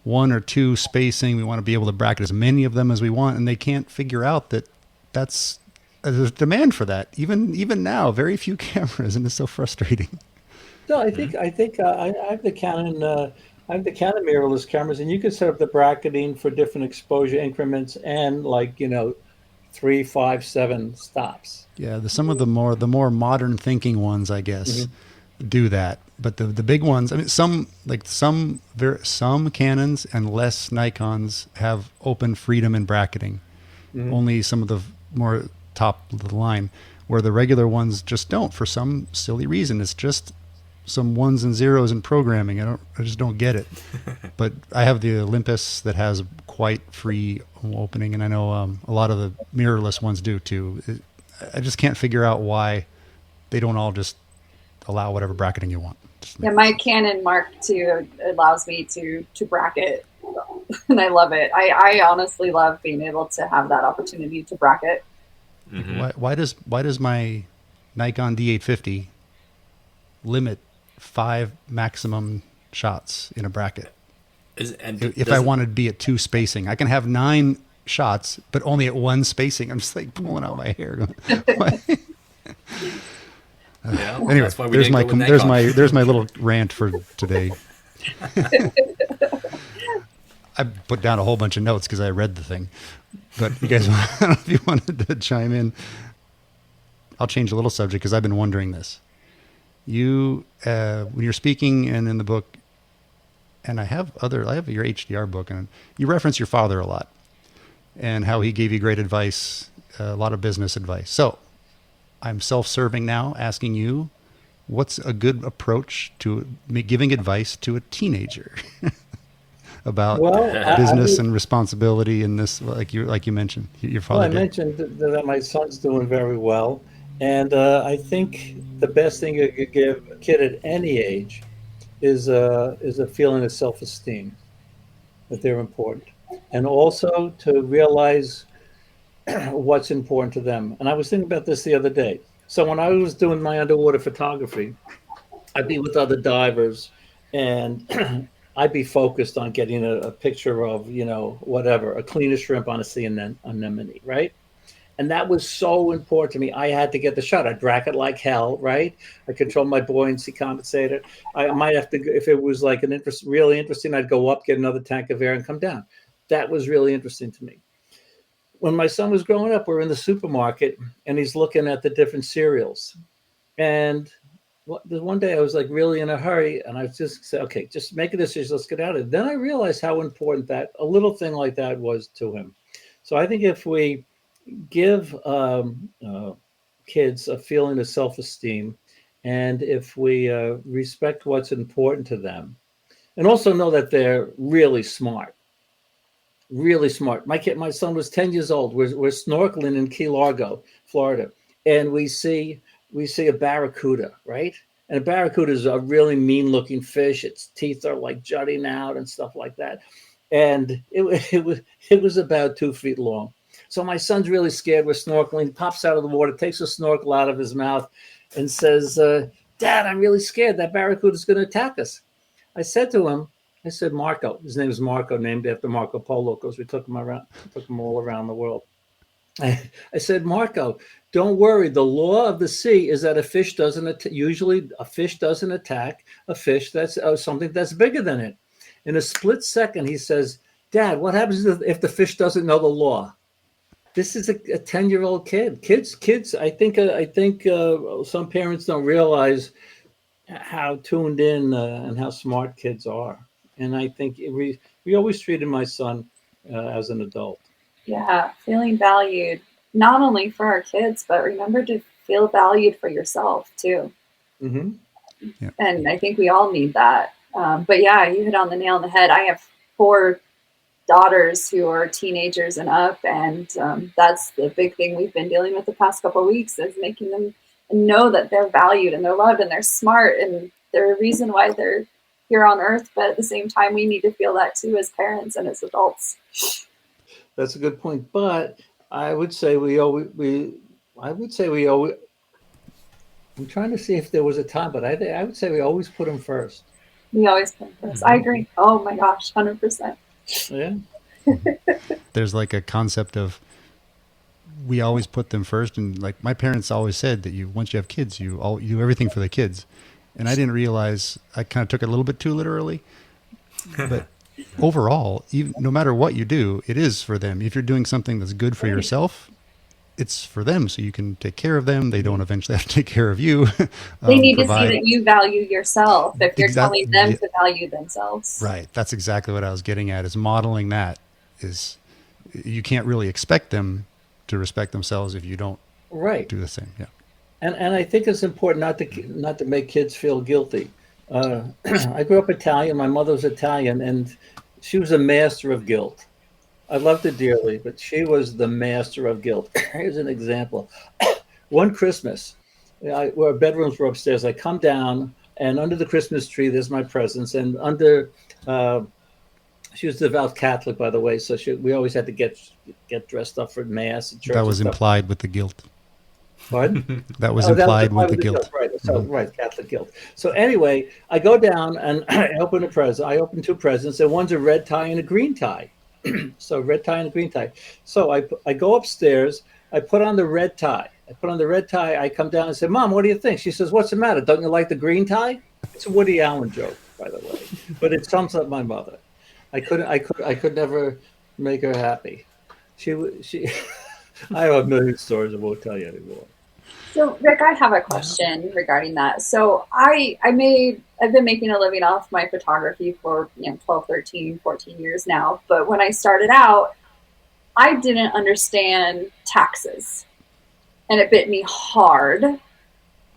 1 or 2 spacing. We want to be able to bracket as many of them as we want, and they can't figure out that there's a demand for that. Even now, very few cameras, and it's so frustrating. No, I think I have the Canon. I have the Canon mirrorless cameras, and you can set up the bracketing for different exposure increments and 3, 5, 7 stops. Yeah, some of the more modern thinking ones, I guess, do that. But the big ones, I mean, some Canons and less Nikons have open freedom in bracketing. Only some of the more top of the line, where the regular ones just don't for some silly reason. It's just some ones and zeros in programming. I just don't get it. But I have the Olympus that has quite free opening, and I know a lot of the mirrorless ones do too. I just can't figure out why they don't all just allow whatever bracketing you want. Yeah, my Canon Mark II allows me to bracket, and I love it. I honestly love being able to have that opportunity to bracket. Why does my Nikon D850 limit 5 maximum shots in a bracket? If I wanted to be at 2 spacing, I can have 9 shots, but only at 1 spacing. I'm just like pulling out my hair. Anyway, there's my little rant for today. I put down a whole bunch of notes because I read the thing. But you guys, I don't know if you wanted to chime in. I'll change a little subject because I've been wondering this. You, when you're speaking and in the book, and I have your HDR book, and you reference your father a lot and how he gave you great advice, a lot of business advice. So I'm self-serving now, asking you, what's a good approach to giving advice to a teenager about business and responsibility in this, like you mentioned, your father. Well, I mentioned that my son's doing very well, and I think the best thing you could give a kid at any age is a feeling of self-esteem, that they're important, and also to realize what's important to them. And I was thinking about this the other day. So when I was doing my underwater photography, I'd be with other divers, and I'd be focused on getting a picture of, whatever, a cleaner shrimp on a sea anemone, right? And that was so important to me. I had to get the shot. I'd rack it like hell, right? I control my buoyancy compensator. I might have to, if it was like really interesting, I'd go up, get another tank of air, and come down. That was really interesting to me. When my son was growing up, we're in the supermarket, and he's looking at the different cereals. And one day I was like really in a hurry, and I just said, okay, just make a decision. Let's get out of it. Then I realized how important that a little thing like that was to him. So I think if we give kids a feeling of self-esteem, and if we respect what's important to them, and also know that they're really smart, really smart. My son was 10 years old. We're snorkeling in Key Largo, Florida, and we see a barracuda, right? And a barracuda is a really mean-looking fish. Its teeth are like jutting out and stuff like that. And it was about 2 feet long. So my son's really scared. We're snorkeling. He pops out of the water, takes a snorkel out of his mouth, and says, "Dad, I'm really scared. That barracuda is going to attack us." I said, Marco. His name is Marco, named after Marco Polo, because we took him all around the world. I said, Marco, don't worry. The law of the sea is that a fish doesn't attack a fish that's something that's bigger than it. In a split second, he says, "Dad, what happens if the fish doesn't know the law?" This is a 10-year-old kid. Kids. I think some parents don't realize how tuned in and how smart kids are. And I think we always treated my son as an adult. Yeah, feeling valued, not only for our kids, but remember to feel valued for yourself too. Mm-hmm. Yeah. And I think we all need that. But yeah, you hit on the nail on the head. I have 4 daughters who are teenagers and up, and that's the big thing we've been dealing with the past couple of weeks, is making them know that they're valued and they're loved and they're smart and they're a reason why they're here on Earth. But at the same time, we need to feel that too as parents and as adults. That's a good point. But I would say we always. I'm trying to see if there was a time, but I would say we always put them first. We always put them first. I agree. Oh my gosh, 100%. Yeah. There's like a concept of we always put them first, and like my parents always said that once you have kids, you do everything for the kids, and I didn't realize, I kind of took it a little bit too literally, but overall, no matter what you do, it is for them. If you're doing something that's good for yourself, it's for them, so you can take care of them. They don't eventually have to take care of you. They need to see that you value yourself if you're telling them to value themselves. Right. That's exactly what I was getting at, is modeling that. Is you can't really expect them to respect themselves if you don't do the same. Yeah. And I think it's important not to make kids feel guilty. I grew up Italian. My mother was Italian, and she was a master of guilt. I loved her dearly, but she was the master of guilt. Here's an example. One Christmas, our bedrooms were upstairs. I come down, and under the Christmas tree, there's my presents. And she was devout Catholic, by the way, so we always had to get dressed up for Mass and church. That was implied with the guilt. Pardon? That was implied with the guilt. Right. So, right, Catholic guilt. So anyway, I go down and I open a present. I open 2 presents, and one's a red tie and a green tie. So red tie and a green tie. So I go upstairs. I put on the red tie. I come down and say, "Mom, what do you think?" She says, "What's the matter? Don't you like the green tie?" It's a Woody Allen joke, by the way, but it sums up my mother. I could never make her happy. She. I have a million stories I won't tell you anymore. So, Rick, I have a question regarding that. So I've been making a living off my photography for 12, 13, 14 years now. But when I started out, I didn't understand taxes. And it bit me hard,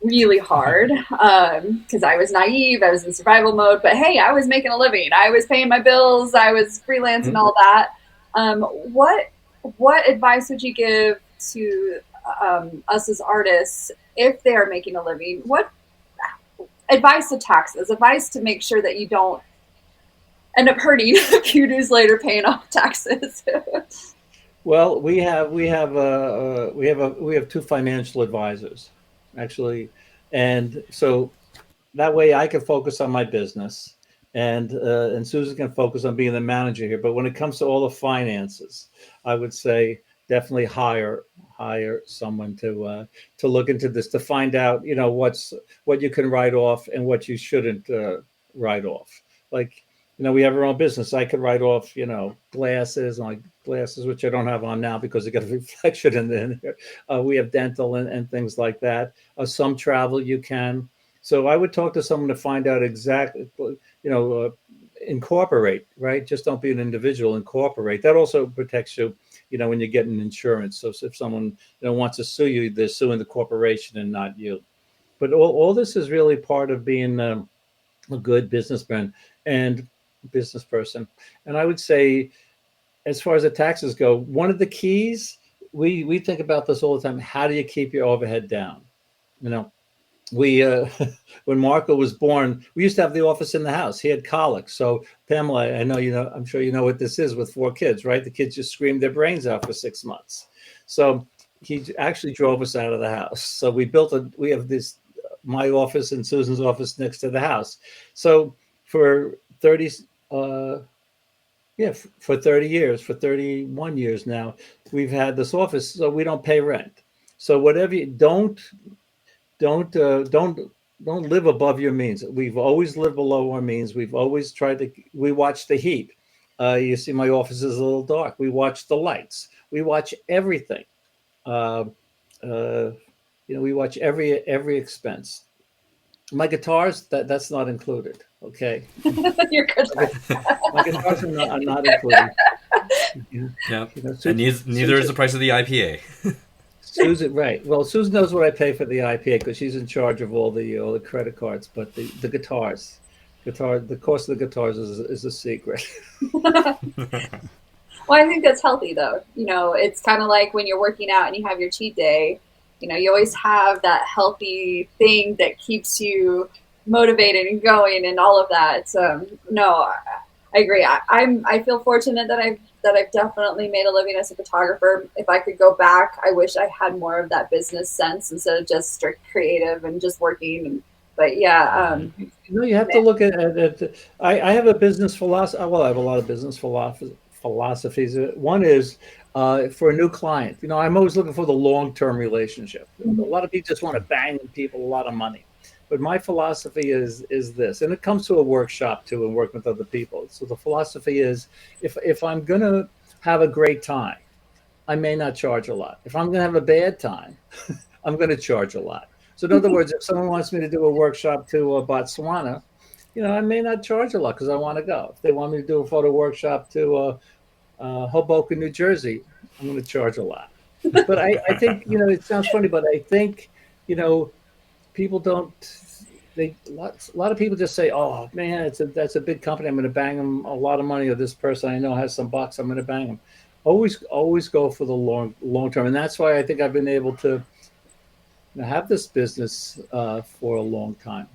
really hard, because I was naive. I was in survival mode. But hey, I was making a living. I was paying my bills. I was freelance and all that. What advice would you give to us as artists if they are making a living? What advice to taxes? Advice to make sure that you don't end up hurting a few days later paying off taxes. Well, we have 2 financial advisors. actually, and so that way I can focus on my business, and Susan can focus on being the manager here. But when it comes to all the finances, I would say definitely hire someone to look into this, to find out, what you can write off and what you shouldn't write off. Like, we have our own business. I could write off, glasses, like glasses, which I don't have on now because they got a reflection in there. We have dental and things like that. Some travel you can. So I would talk to someone to find out exactly, incorporate, right? Just don't be an individual, incorporate. That also protects you, when you get an insurance. So if someone, wants to sue you, they're suing the corporation and not you. But all this is really part of being a good businessman and business person. And I would say, as far as the taxes go, one of the keys, we think about this all the time. How do you keep your overhead down? We when Marco was born, we used to have the office in the house. He had colic. So Pamela, I know I'm sure you know what this is with 4 kids, right? The kids just screamed their brains out for 6 months. So he actually drove us out of the house. So we have this, my office and Susan's office next to the house. So for 30 for 30 years, for 31 years now, we've had this office, so we don't pay rent. So whatever you don't live above your means. We've always lived below our means. We've always we watch the heat. You see my office is a little dark. We watch the lights. We watch everything. We watch every expense. My guitars, that's not included. Okay. You're good. My guitars are not included. Yeah. And neither is the price of the IPA. Susan, right. Well, Susan knows what I pay for the IPA because she's in charge of all the credit cards. But the guitars, the cost of the guitars is a secret. Well, I think that's healthy, though. It's kind of like when you're working out and you have your cheat day. You always have that healthy thing that keeps you motivated and going and all of that. No, I agree. I feel fortunate that I've definitely made a living as a photographer. If I could go back, I wish I had more of that business sense instead of just strict creative and just working. But yeah, you have to look at. I have a business philosophy. Well, I have a lot of business philosophies. One is for a new client. I'm always looking for the long-term relationship. A lot of people just want to bang people a lot of money. But my philosophy is this, and it comes to a workshop too, and working with other people. So the philosophy is, if I'm gonna have a great time, I may not charge a lot. If I'm gonna have a bad time, I'm gonna charge a lot. So in other words, if someone wants me to do a workshop to Botswana, I may not charge a lot because I want to go. If they want me to do a photo workshop to Hoboken, New Jersey, I'm going to charge a lot. But I think it sounds funny, but I think people don't. A lot of people just say, "Oh man, that's a big company. I'm going to bang them a lot of money." Or this person I know has some bucks. I'm going to bang them. Always go for the long term, and that's why I think I've been able to have this business for a long time,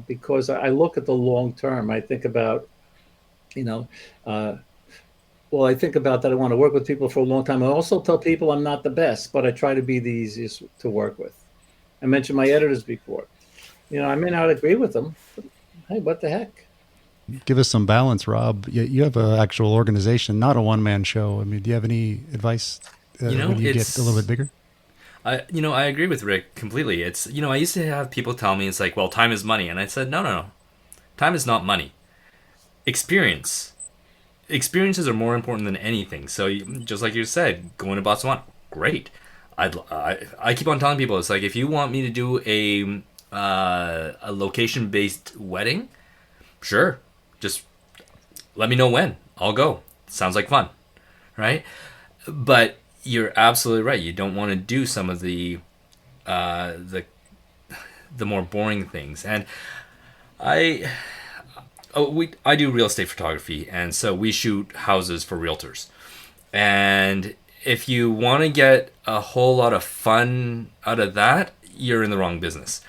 because I look at the long term. I think about, I think about that. I want to work with people for a long time. I also tell people I'm not the best, but I try to be the easiest to work with. I mentioned my editors before. I may not agree with them, but hey, what the heck? Give us some balance, Rob. You have an actual organization, not a one-man show. I mean, do you have any advice when you get a little bit bigger? I agree with Rick completely. It's, I used to have people tell me, it's like, well, time is money. And I said, no. Time is not money. Experiences are more important than anything. So just like you said, going to Botswana, great. I keep on telling people, it's like, if you want me to do a location-based wedding, sure, just let me know when. I'll go. Sounds like fun, right? But you're absolutely right. You don't want to do some of the more boring things. And I do real estate photography, and so we shoot houses for realtors. And if you want to get a whole lot of fun out of that, you're in the wrong business.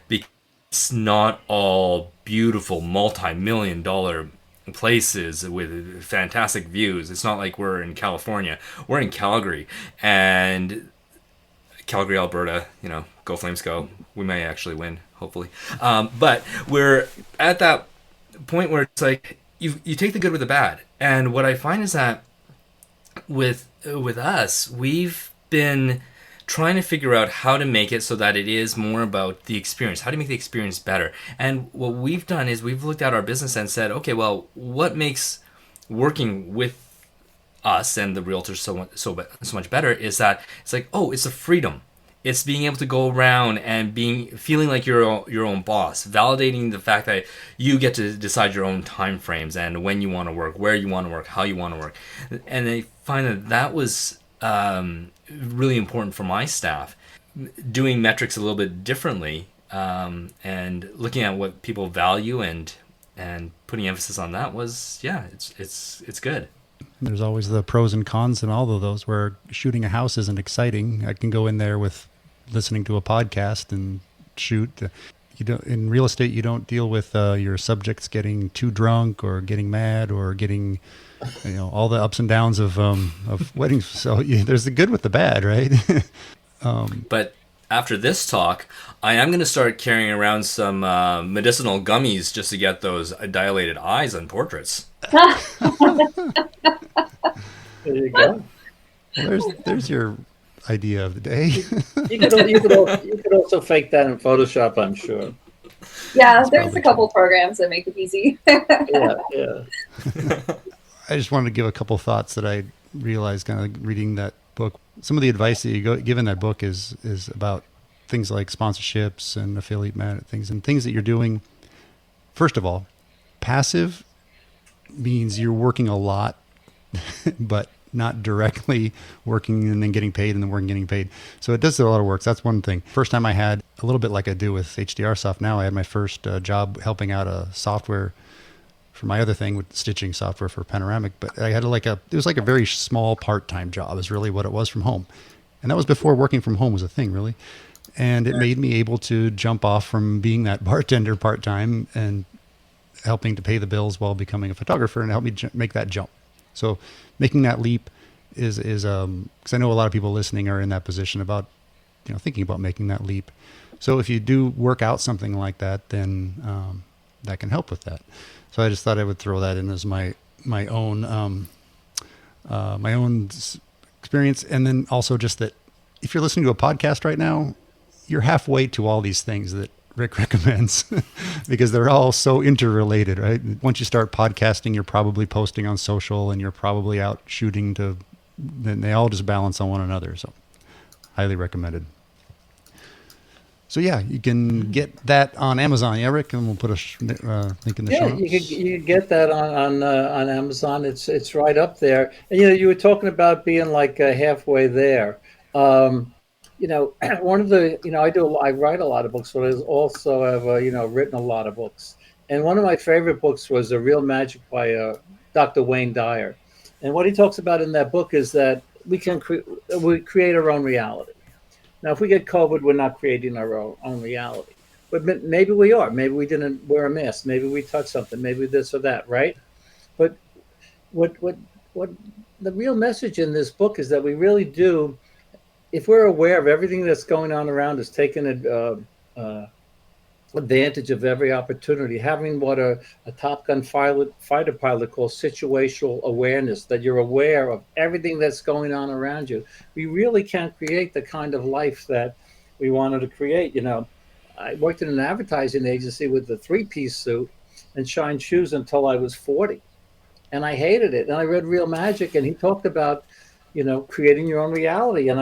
Because it's not all beautiful multi-million-dollar places with fantastic views. It's not like we're in California. We're in Calgary. And Calgary, Alberta, go Flames go. We may actually win, hopefully. But we're at that point where it's like you take the good with the bad. And what I find is that with us, we've been trying to figure out how to make it so that it is more about the experience. How to make the experience better. And what we've done is we've looked at our business and said, okay, well, what makes working with us and the realtors so much better is that it's like, oh, it's a freedom. It's being able to go around and feeling like you're your own boss, validating the fact that you get to decide your own time frames and when you want to work, where you want to work, how you want to work. And I find that was really important for my staff. Doing metrics a little bit differently, and looking at what people value and putting emphasis on that was, it's good. There's always the pros and cons in all of those, where shooting a house isn't exciting. I can go in there with listening to a podcast and shoot. You don't, in real estate, you don't deal with your subjects getting too drunk or getting mad or getting, all the ups and downs of weddings. So there's the good with the bad, right? But after this talk, I am going to start carrying around some medicinal gummies just to get those dilated eyes on portraits. There you go. There's your idea of the day. You could also fake that in Photoshop, I'm sure. Yeah, there's a couple programs that make it easy. Yeah. I just wanted to give a couple thoughts that I realized kind of reading that book. Some of the advice that you give in that book is about things like sponsorships and affiliate things and things that you're doing. First of all, passive means you're working a lot, but not directly working and then getting paid and then working getting paid. So it does a lot of work. So that's one thing. First time I had a little bit like I do with HDR Soft now, I had my first job helping out a software for my other thing with stitching software for panoramic. But I had it was like a very small part-time job is really what it was from home. And that was before working from home was a thing, really. And it made me able to jump off from being that bartender part-time and helping to pay the bills while becoming a photographer, and help me make that jump. So making that leap is because I know a lot of people listening are in that position about, thinking about making that leap. So if you do work out something like that, then that can help with that. So I just thought I would throw that in as my own experience. And then also just that if you're listening to a podcast right now, you're halfway to all these things that Rick recommends because they're all so interrelated, right? Once you start podcasting, you're probably posting on social and you're probably out shooting then they all just balance on one another. So highly recommended. So yeah, you can get that on Amazon. Yeah, Rick, and we'll put a link in the show notes. You can get that on Amazon. It's right up there. And you were talking about being like halfway there. One of the, I write a lot of books, but I also have, written a lot of books. And one of my favorite books was The Real Magic by Dr. Wayne Dyer. And what he talks about in that book is that we create our own reality. Now, if we get COVID, we're not creating our own reality. But maybe we are. Maybe we didn't wear a mask. Maybe we touched something. Maybe this or that, right? But what the real message in this book is that we really do, if we're aware of everything that's going on around us, taking advantage of every opportunity, having what a Top Gun fighter pilot calls situational awareness, that you're aware of everything that's going on around you, we really can create the kind of life that we wanted to create. I worked in an advertising agency with a 3-piece suit and shined shoes until I was 40. And I hated it. And I read Real Magic, and he talked about creating your own reality. And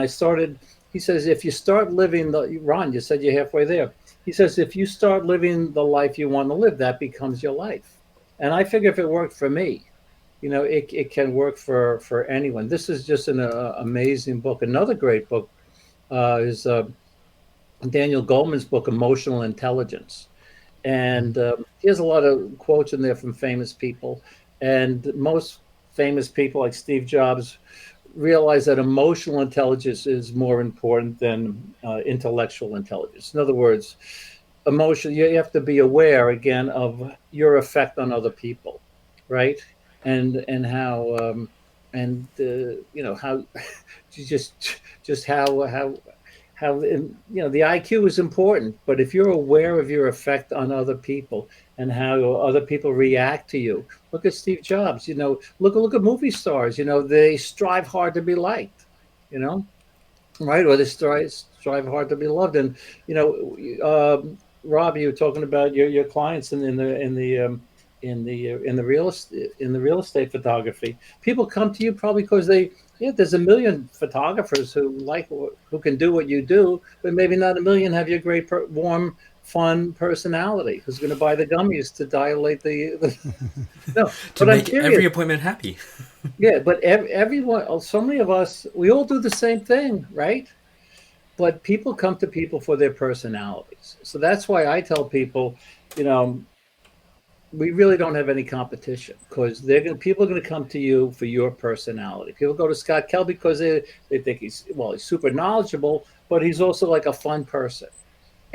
he says, if you start living Ron, you said you're halfway there. He says, if you start living the life you want to live, that becomes your life. And I figure if it worked for me, it can work for anyone. This is just an amazing book. Another great book is Daniel Goleman's book, Emotional Intelligence. And he has a lot of quotes in there from famous people. And most famous people like Steve Jobs realize that emotional intelligence is more important than intellectual intelligence. In other words, you have to be aware again of your effect on other people, right? And how how the IQ is important, but if you're aware of your effect on other people and how other people react to you, look at Steve Jobs. Look at movie stars. They strive hard to be liked. You know, right? Or they strive hard to be loved. And Rob, you were talking about your clients in the real estate photography. People come to you probably because there's a million photographers who can do what you do, but maybe not a million have your great warm, fun personality who's going to buy the gummies to dilate the no. To But I'm make curious. every appointment happy. Yeah, but everyone, so many of us, we all do the same thing, right? But people come to people for their personalities. So that's why I tell people, we really don't have any competition because people are going to come to you for your personality. People go to Scott Kell because they think he's super knowledgeable, but he's also like a fun person.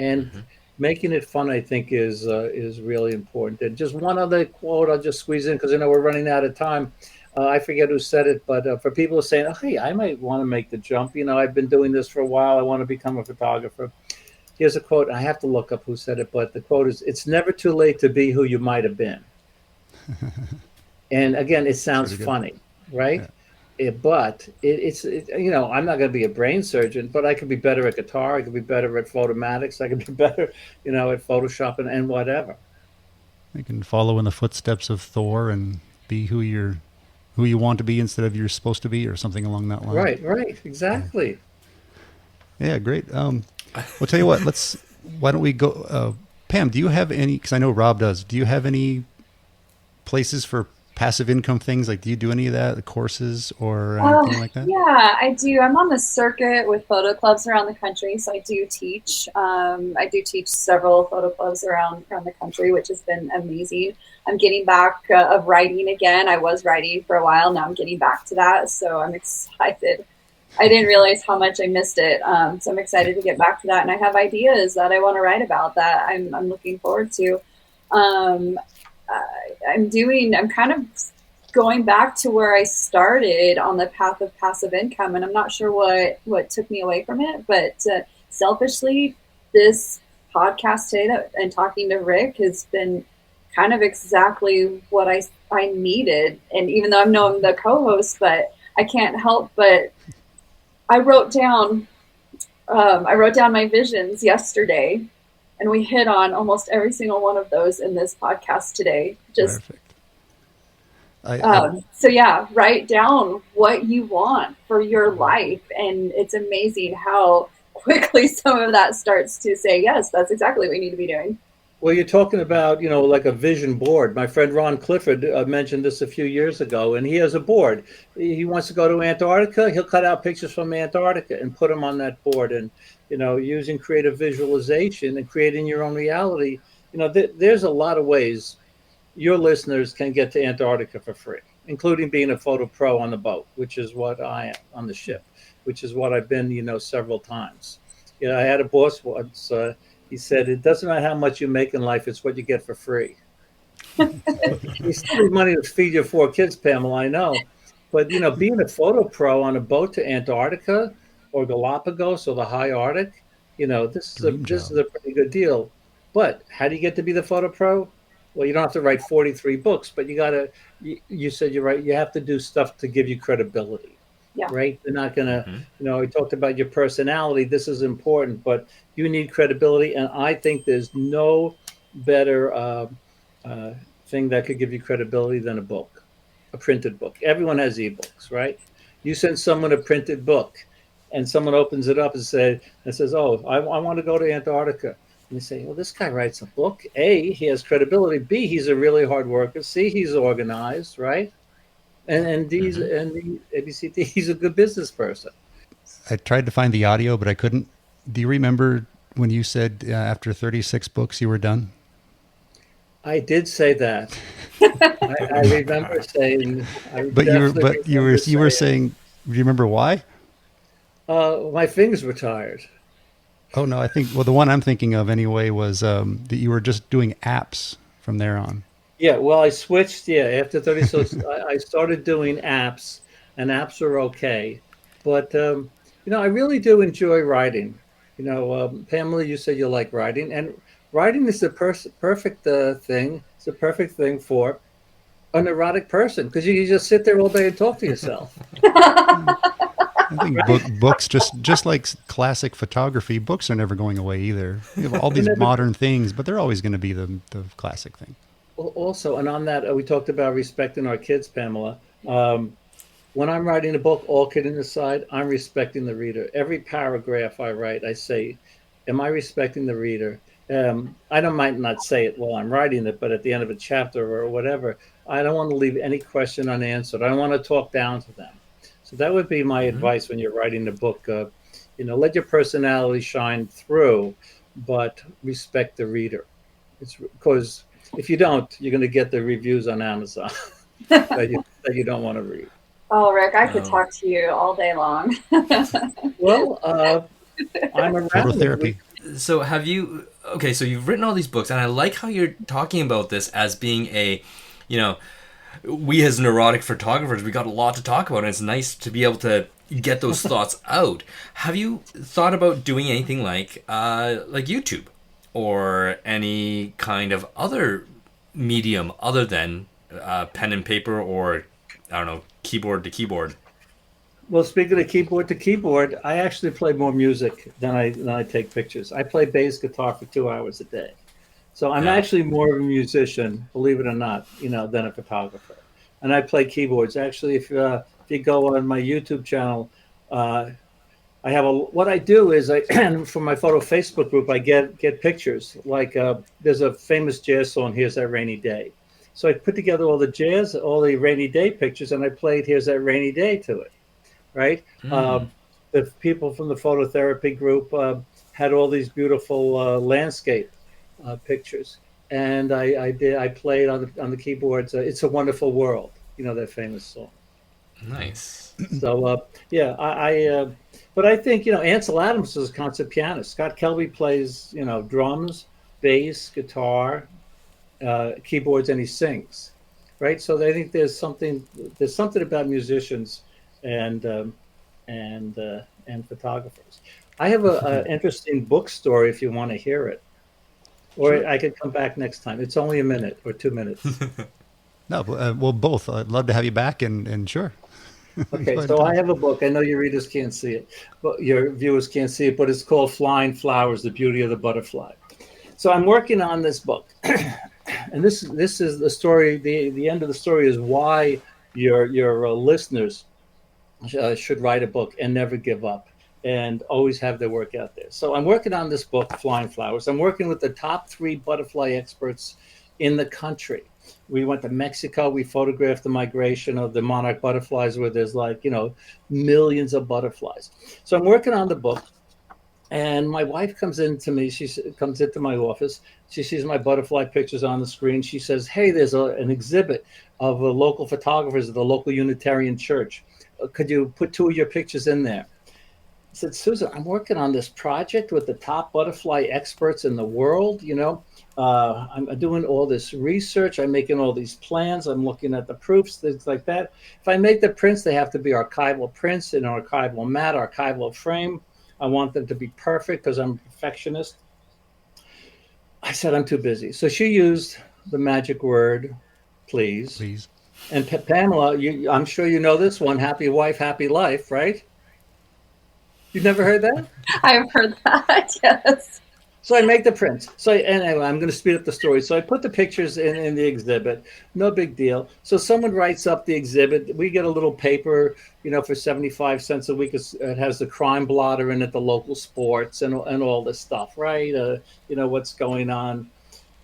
And making it fun, I think, is really important. And just one other quote I'll just squeeze in because I know we're running out of time. I forget who said it, but for people who are saying, oh, hey, I might want to make the jump. I've been doing this for a while. I want to become a photographer. Here's a quote. I have to look up who said it, but the quote is, it's never too late to be who you might have been. And again, it sounds funny, right? Yeah. I'm not going to be a brain surgeon, but I could be better at guitar. I could be better at photomatics. I could be better, at Photoshop and whatever. You can follow in the footsteps of Thor and be who you want to be instead of you're supposed to be, or something along that line. Right, exactly. Yeah, great. We'll tell you what. Why don't we go? Pam, do you have any? Because I know Rob does. Do you have any places for passive income things? Like, do you do any of that, the courses or anything like that? Yeah, I do. I'm on the circuit with photo clubs around the country, so I do teach. I do teach several photo clubs around the country, which has been amazing. I'm getting back of writing again. I was writing for a while. Now I'm getting back to that, so I'm excited. I didn't realize how much I missed it, so I'm excited to get back to that. And I have ideas that I want to write about that I'm looking forward to. I'm kind of going back to where I started on the path of passive income, and I'm not sure what took me away from it, but selfishly, this podcast today and talking to Rick has been kind of exactly what I needed. And even though I'm the co-host, but I can't help but I wrote down my visions yesterday, and we hit on almost every single one of those in this podcast today. Just perfect. So yeah, write down what you want for your life, and it's amazing how quickly some of that starts to say, yes, that's exactly what we need to be doing. Well, you're talking about, like a vision board. My friend Ron Clifford mentioned this a few years ago, and he has a board. He wants to go to Antarctica. He'll cut out pictures from Antarctica and put them on that board. And, using creative visualization and creating your own reality, there's a lot of ways your listeners can get to Antarctica for free, including being a photo pro on the boat, which is what I am on the ship, which is what I've been, several times. I had a boss once. He said, it doesn't matter how much you make in life, it's what you get for free. You still need money to feed your 4 kids, Pamela, I know. But, being a photo pro on a boat to Antarctica or Galapagos or the high Arctic, this is a pretty good deal. But how do you get to be the photo pro? Well, you don't have to write 43 books, but you said you're right, you have to do stuff to give you credibility. Yeah. Right? They're not going to, we talked about your personality. This is important, but you need credibility. And I think there's no better thing that could give you credibility than a book, a printed book. Everyone has ebooks, right? You send someone a printed book and someone opens it up and says, oh, I want to go to Antarctica. And you say, well, this guy writes a book. A, he has credibility. B, he's a really hard worker. C, he's organized, right? And D's and the ABCD, he's a good business person. I tried to find the audio, but I couldn't. Do you remember when you said after 36 books you were done? I did say that. I remember saying. But you were saying. Do you remember why? My fingers were tired. Oh no, I think the one I'm thinking of anyway was that you were just doing apps from there on. Yeah, well, I switched. Yeah, after 30, so I started doing apps, and apps are okay. But I really do enjoy writing. Pamela, you said you like writing, and writing is the perfect thing. It's the perfect thing for a neurotic person because you can just sit there all day and talk to yourself. I think books, just like classic photography, books are never going away either. You have all these modern things, but they're always going to be the classic thing. Also, and on that, we talked about respecting our kids, Pamela. When I'm writing a book, all kidding aside, I'm respecting the reader. Every paragraph I write, I say, am I respecting the reader? Might not say it while I'm writing it, but at the end of a chapter or whatever, I don't want to leave any question unanswered. I don't want to talk down to them. So that would be my advice when you're writing the book. Let your personality shine through, but respect the reader. It's because if you don't, you're going to get the reviews on Amazon that you don't want to read. Oh, Rick, I could talk to you all day long. Well, I'm around. Phototherapy. So so you've written all these books, and I like how you're talking about this as being we as neurotic photographers, we got a lot to talk about, and it's nice to be able to get those thoughts out. Have you thought about doing anything like YouTube or any kind of other medium other than pen and paper, or I don't know, keyboard to keyboard? Well, speaking of keyboard to keyboard, I actually play more music than I take pictures. I play bass guitar for 2 hours a day. So I'm actually more of a musician, believe it or not, than a photographer. And I play keyboards. Actually, if you go on my YouTube channel, what I do is for my photo Facebook group, I get pictures. Like there's a famous jazz song, "Here's That Rainy Day." So I put together all the rainy day pictures, and I played "Here's That Rainy Day" to it, right? The people from the phototherapy group had all these beautiful landscape pictures, and I played on the keyboards. "It's a Wonderful World," that famous song. Nice. So but I think Ansel Adams is a concert pianist. Scott Kelby plays drums, bass, guitar, keyboards, and he sings, right? So I think there's something about musicians and photographers. I have an interesting book story if you want to hear it, or Sure. I could come back next time. It's only a minute or 2 minutes. No, well, both. I'd love to have you back, and sure. Okay, so I have a book. I know your readers can't see it, but your viewers can't see it, but it's called "Flying Flowers: The Beauty of the Butterfly." So I'm working on this book, and this is the story. The end of the story is why your listeners should write a book and never give up and always have their work out there. So I'm working on this book, "Flying Flowers." I'm working with the top 3 butterfly experts in the country. We went to Mexico. We photographed the migration of the monarch butterflies, where there's millions of butterflies. So I'm working on the book, and my wife comes into me. She comes into my office. She sees my butterfly pictures on the screen. She says, "Hey, there's an exhibit of local photographers at the local Unitarian church. Could you put 2 of your pictures in there?" I said, "Susan, I'm working on this project with the top butterfly experts in the world. I'm doing all this research. I'm making all these plans. I'm looking at the proofs, things like that. If I make the prints, they have to be archival prints in archival mat, archival frame. I want them to be perfect because I'm a perfectionist." I said, "I'm too busy." So she used the magic word, please. Please. And Pamela, I'm sure you know this one, "Happy wife, happy life," right? You've never heard that? I've heard that, yes. So I make the prints. So anyway, I'm going to speed up the story. So I put the pictures in the exhibit. No big deal. So someone writes up the exhibit. We get a little paper, for 75 cents a week. It has the crime blotter in it, the local sports, and all this stuff, right? What's going on.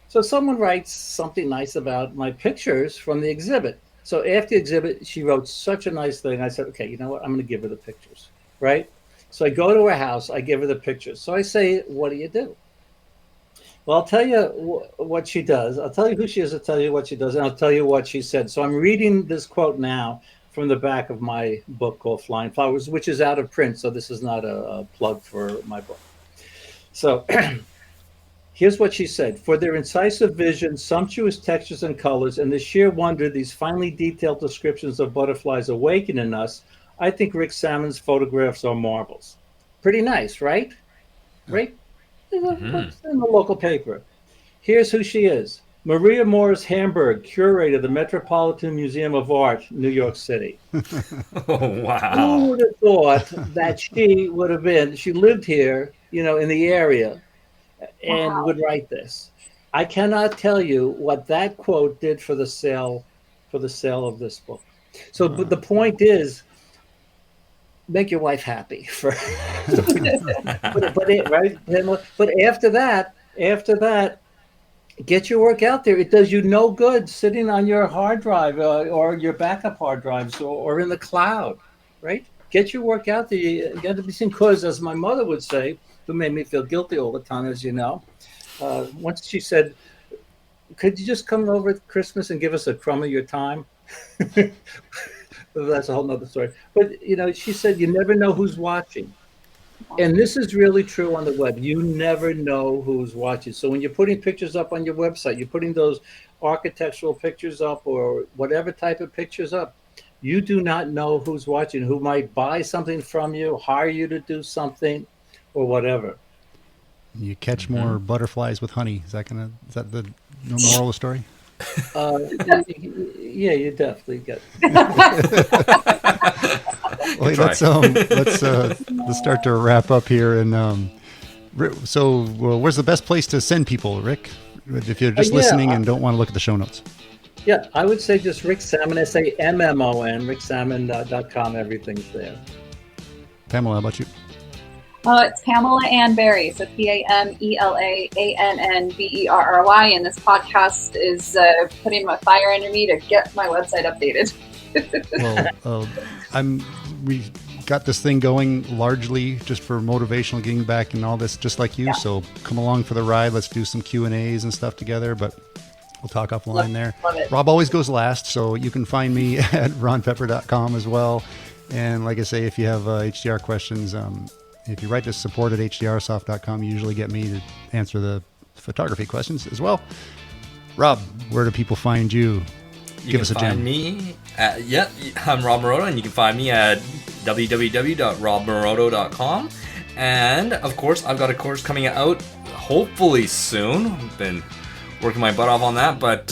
So someone writes something nice about my pictures from the exhibit. So after the exhibit, she wrote such a nice thing. I said, "Okay, you know what? I'm going to give her the pictures," right? So I go to her house. I give her the pictures. So I say, "What do you do?" Well, I'll tell you what she does. I'll tell you who she is. I'll tell you what she does. And I'll tell you what she said. So I'm reading this quote now from the back of my book called "Flying Flowers," which is out of print. So this is not a plug for my book. So here's what she said. "For their incisive vision, sumptuous textures and colors, and the sheer wonder these finely detailed descriptions of butterflies awaken in us, I think Rick Sammon's photographs are marvels." Pretty nice, right? right? In the local paper. Here's who she is. Maria Morris Hamburg, curator of the Metropolitan Museum of Art, New York City. Oh, wow. Who would have thought that she would have been, she lived here, in the area, and would write this. I cannot tell you what that quote did for the sale of this book. So, but the point is, make your wife happy for, right? But after that, get your work out there. It does you no good sitting on your hard drive or your backup hard drives or in the cloud, right? Get your work out there. You got to be seen. Because, as my mother would say, who made me feel guilty all the time, as you know, once she said, "Could you just come over at Christmas and give us a crumb of your time?" That's a whole nother story. But, she said, you never know who's watching. And this is really true on the web. You never know who's watching. So when you're putting pictures up on your website, you're putting those architectural pictures up or whatever type of pictures up, you do not know who's watching, who might buy something from you, hire you to do something, or whatever. You catch more butterflies with honey. Is that the moral of the story? Yeah, you definitely get. Well, let's start to wrap up here. And where's the best place to send people, Rick? If you're just listening and don't want to look at the show notes. Yeah, I would say just Rick Sammon, SAMMON, ricksammon.com. Everything's there. Pamela, how about you? It's Pamela Ann Berry, so PamelaAnnBerry, and this podcast is putting my fire under me to get my website updated. Well, we got this thing going largely just for motivational getting back and all this, just like you. Yeah. So come along for the ride. Let's do some Q&As and stuff together, but we'll talk offline there. Rob always goes last, so you can find me at ronpepper.com as well. And like I say, if you have HDR questions, if you write to support@hdrsoft.com, you usually get me to answer the photography questions as well. Rob, where do people find you? Give us a gem. Me at, I'm Rob Maroto, and you can find me at www.robmaroto.com. And of course, I've got a course coming out hopefully soon. I've been working my butt off on that, but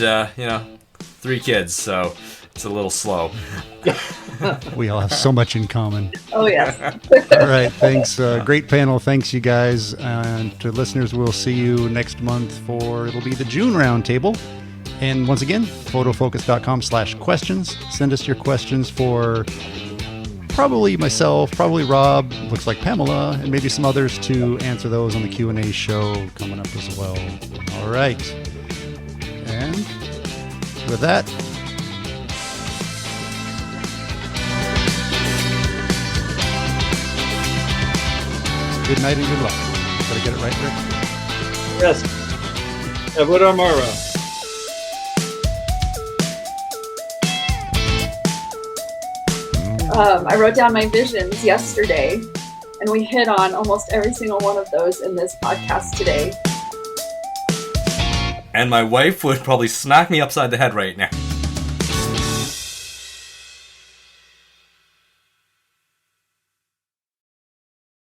3 kids, so it's a little slow. We all have so much in common. Oh, yes. All right. Thanks. Great panel. Thanks, you guys. And to listeners, we'll see you next month it'll be the June Roundtable. And once again, photofocus.com/questions. Send us your questions for probably myself, probably Rob, looks like Pamela, and maybe some others to answer those on the Q&A show coming up as well. All right. And with that, good night and good luck. Did I get it right, Rick? Yes. Edward Amara. I wrote down my visions yesterday, and we hit on almost every single one of those in this podcast today. And my wife would probably smack me upside the head right now.